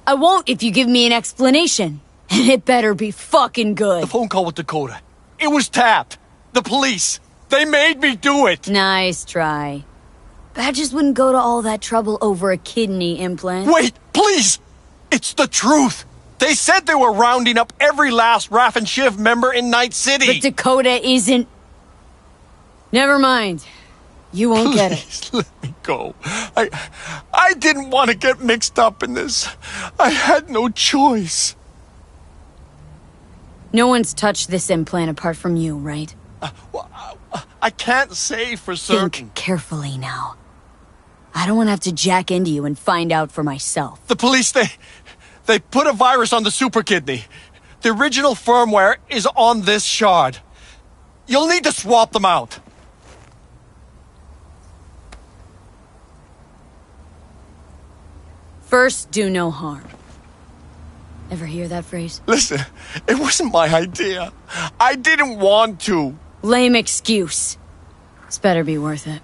I won't if you give me an explanation. And it better be fucking good. The phone call with Dakota. It was tapped. The police. They made me do it. Nice try. Badges wouldn't go to all that trouble over a kidney implant. Wait, please! It's the truth. They said they were rounding up every last Raff and Shiv member in Night City. But Dakota isn't... Never mind. You won't get it. Please let me go. I didn't want to get mixed up in this. I had no choice. No one's touched this implant apart from you, right? I can't say for certain. Think carefully now. I don't want to have to jack into you and find out for myself. The police, they put a virus on the super kidney. The original firmware is on this shard. You'll need to swap them out. First, do no harm. Ever hear that phrase? Listen, it wasn't my idea. I didn't want to. Lame excuse. This better be worth it.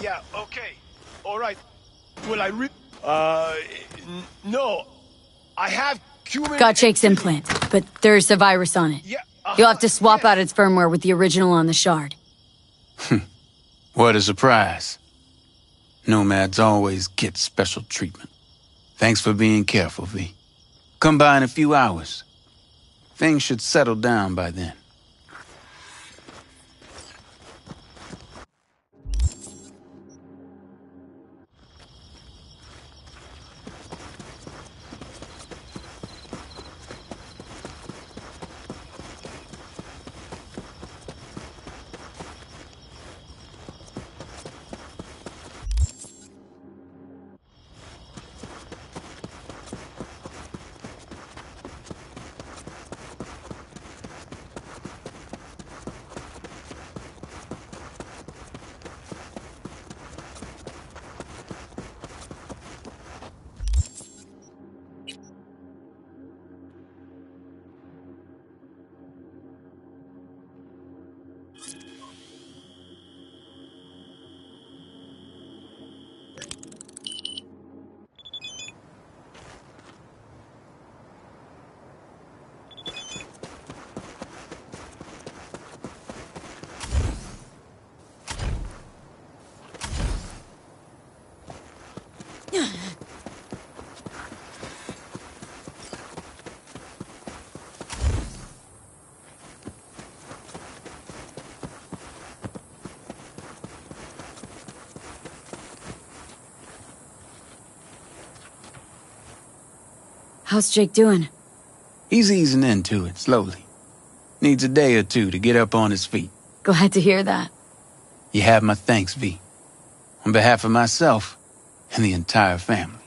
Yeah, okay. All right. Will I no. I have cumin... Got Jake's implant, but there's a virus on it. Yeah, You'll have to swap out its firmware with the original on the shard. What a surprise. Nomads always get special treatment. Thanks for being careful, V. Come by in a few hours. Things should settle down by then. How's Jake doing? He's easing into it slowly. Needs a day or two to get up on his feet. Glad to hear that. You have my thanks, V. On behalf of myself and the entire family.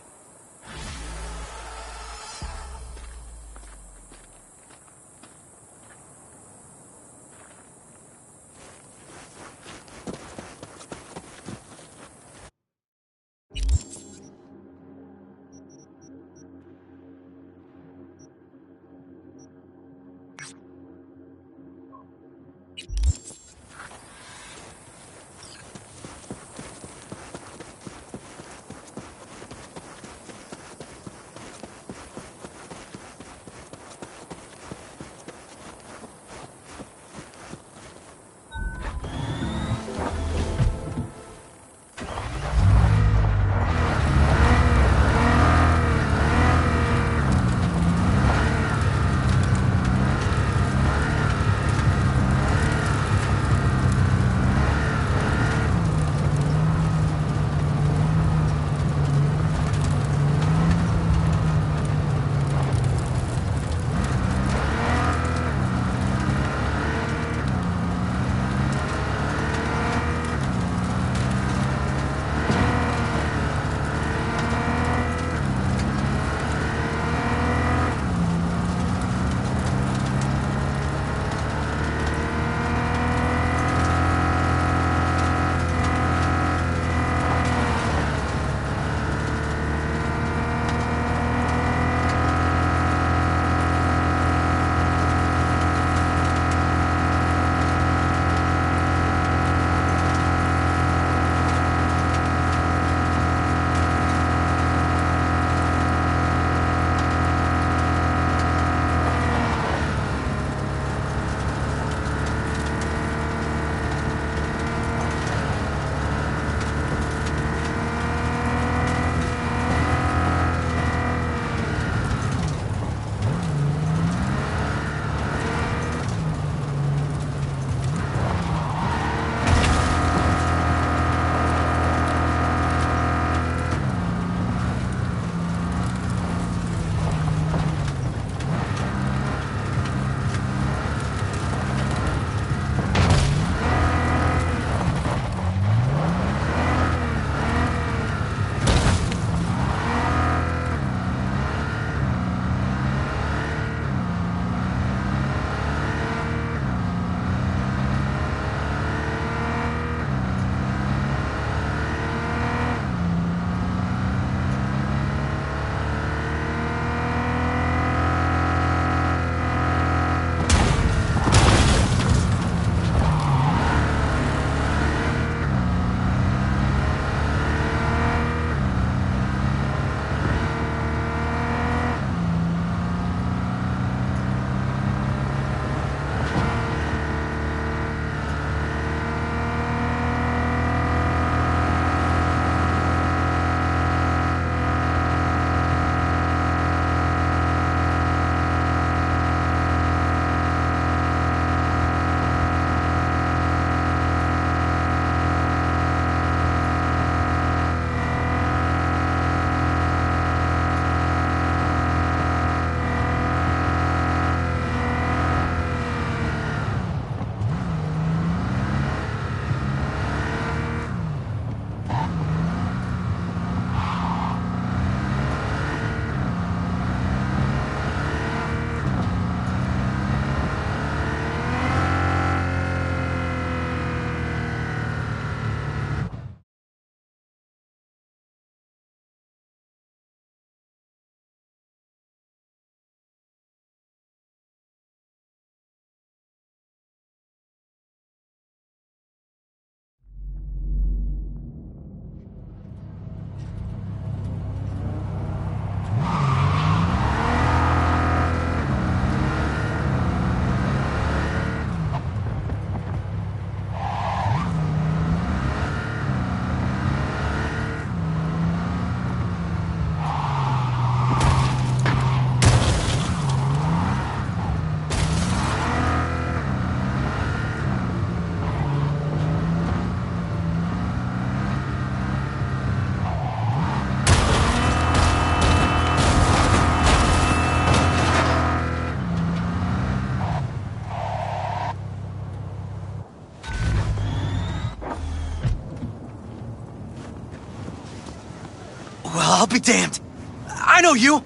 Well, I'll be damned. I know you.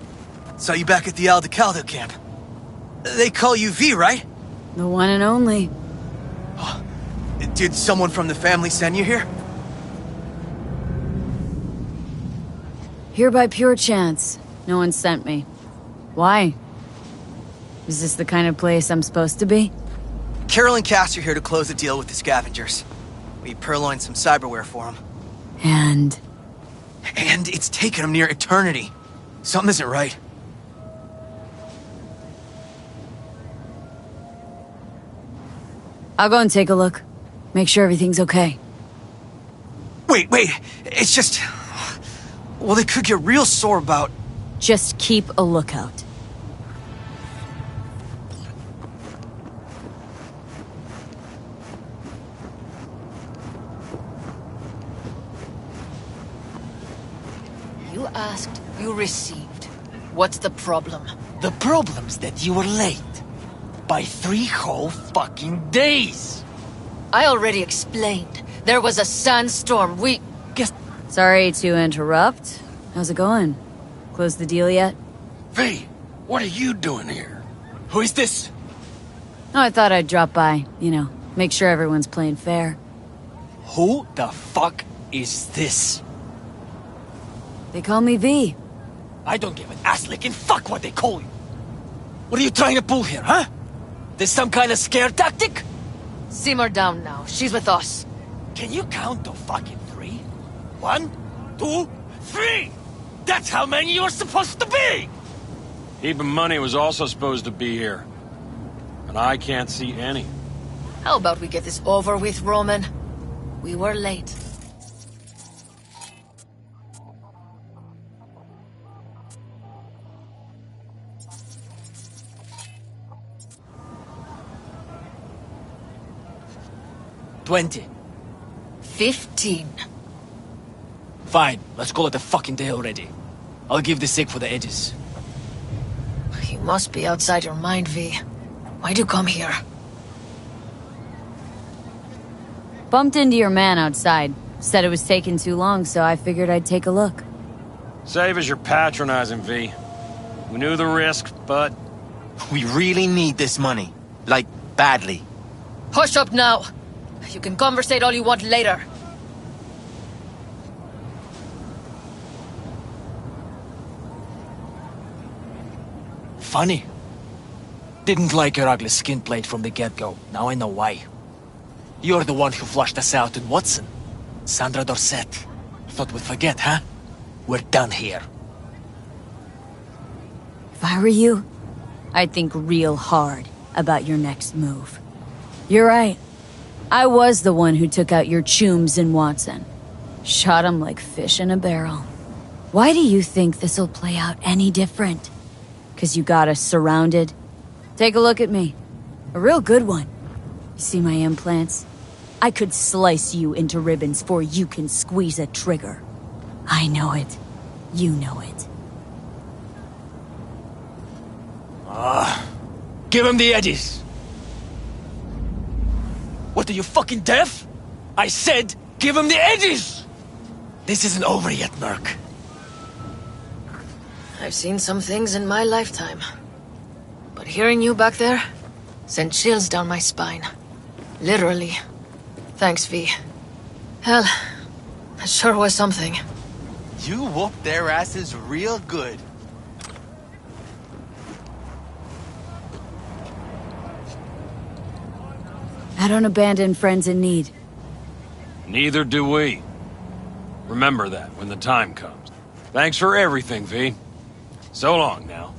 Saw you back at the Aldecaldo camp. They call you V, right? The one and only. Did someone from the family send you here? Here by pure chance. No one sent me. Why? Is this the kind of place I'm supposed to be? Carol and Cass are here to close the deal with the scavengers. We purloined some cyberware for them. And it's taken them near eternity. Something isn't right. I'll go and take a look. Make sure everything's okay. Wait. It's just... Well, they could get real sore about... Just keep a lookout. You asked, you received. What's the problem? The problem's that you were late. By 3 whole fucking days! I already explained. There was a sandstorm. Sorry to interrupt. How's it going? Closed the deal yet? V, what are you doing here? Who is this? Oh, I thought I'd drop by. Make sure everyone's playing fair. Who the fuck is this? They call me V. I don't give an ass-licking fuck what they call you. What are you trying to pull here, huh? This some kind of scare tactic? Simmer down now. She's with us. Can you count to fucking 3? 1, 2, 3! That's how many you're supposed to be! Heap of money was also supposed to be here. And I can't see any. How about we get this over with, Roman? We were late. $20. 15. Fine, let's call it a fucking day already. I'll give the sick for the edges. You must be outside your mind, V. Why'd you come here? Bumped into your man outside. Said it was taking too long, so I figured I'd take a look. Save as you're patronizing, V. We knew the risk, but... We really need this money. Like, badly. Hush up now! You can conversate all you want later. Funny. Didn't like your ugly skin plate from the get-go. Now I know why. You're the one who flushed us out in Watson. Sandra Dorset. Thought we'd forget, huh? We're done here. If I were you, I'd think real hard about your next move. You're right. I was the one who took out your chooms in Watson. Shot 'em like fish in a barrel. Why do you think this'll play out any different? 'Cause you got us surrounded? Take a look at me. A real good one. You see my implants? I could slice you into ribbons before you can squeeze a trigger. I know it. You know it. Give him the eddies. What, are you fucking deaf? I said, give him the eddies! This isn't over yet, Merc. I've seen some things in my lifetime. But hearing you back there sent chills down my spine. Literally. Thanks, V. Hell, that sure was something. You whooped their asses real good. I don't abandon friends in need. Neither do we. Remember that when the time comes. Thanks for everything, V. So long now.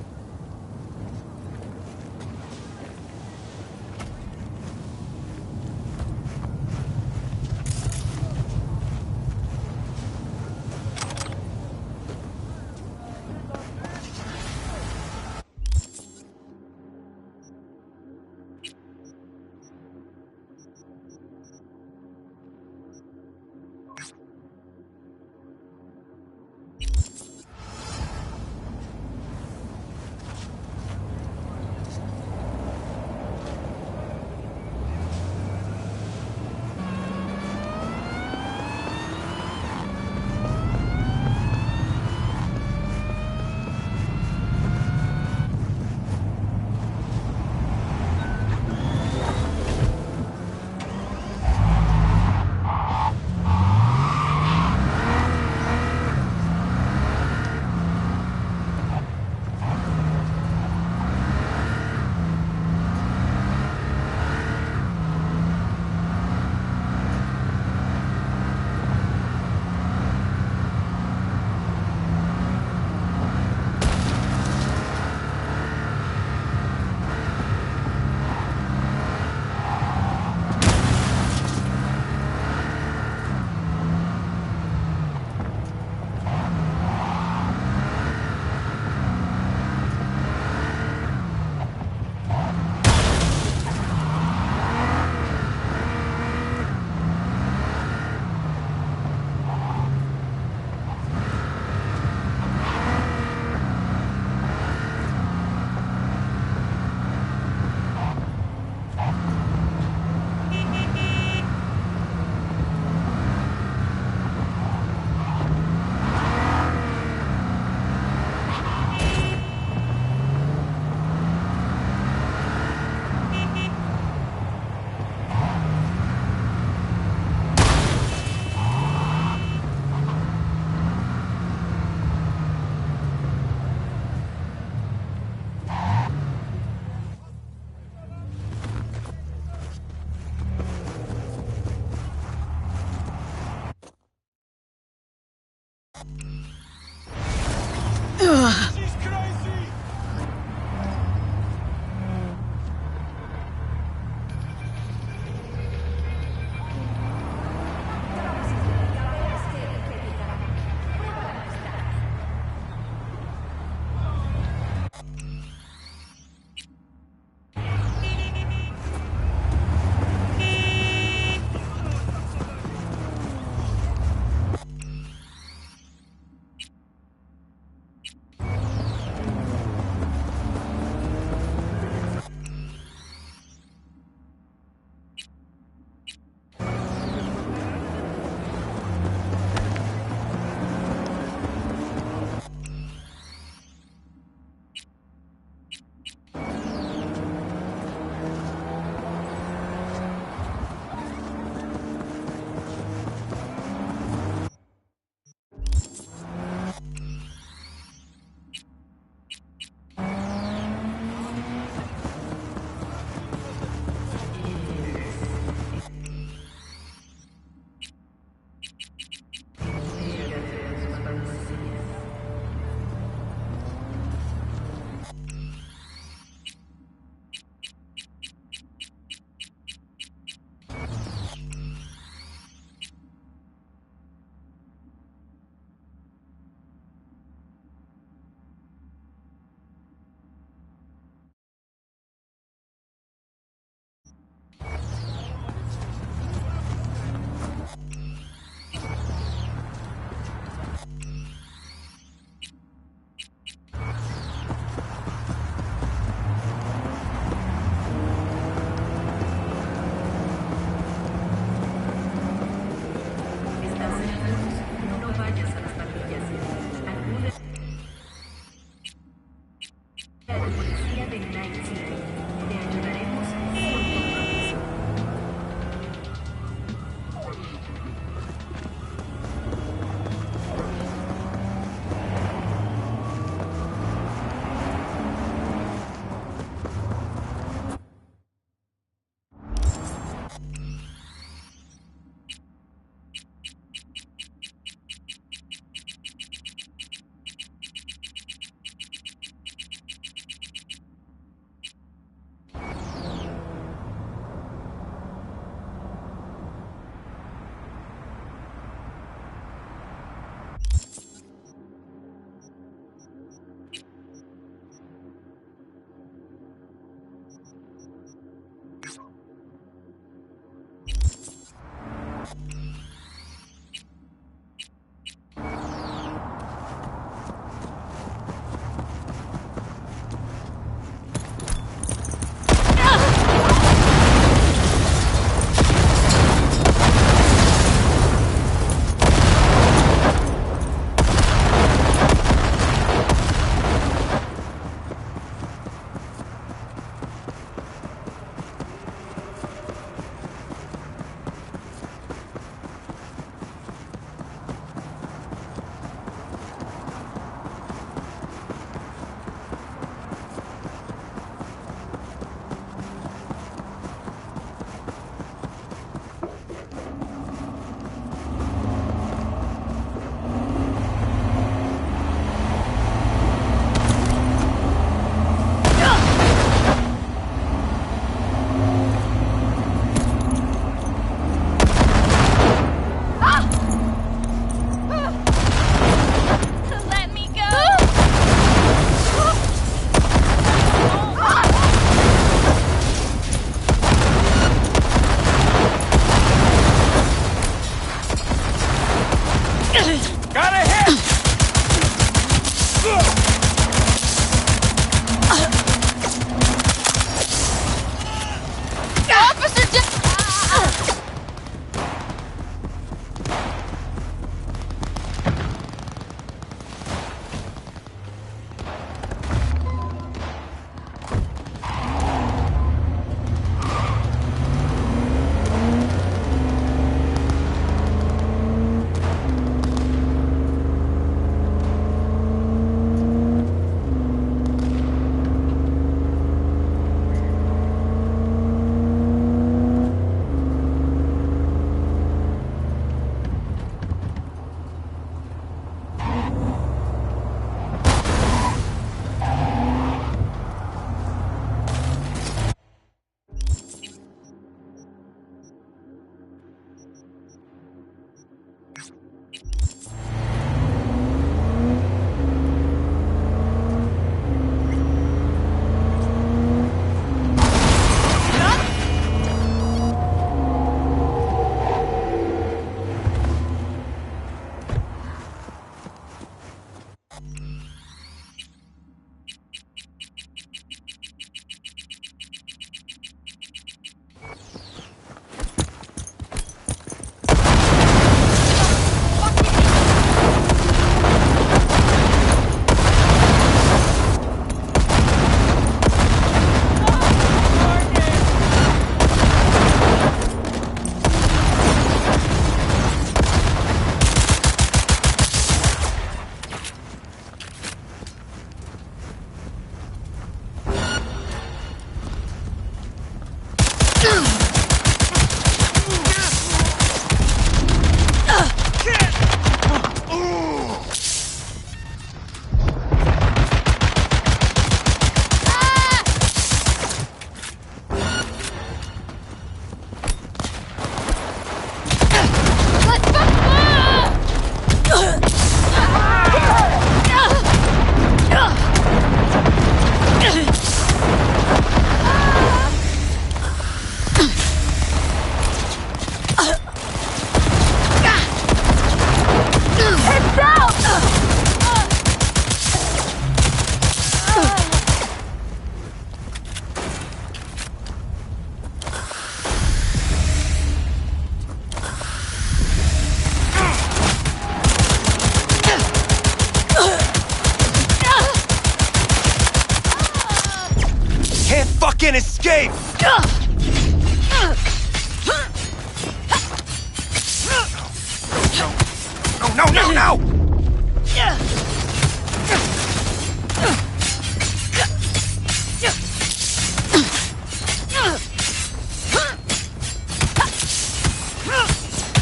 escape! No!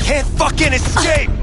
Can't fucking escape!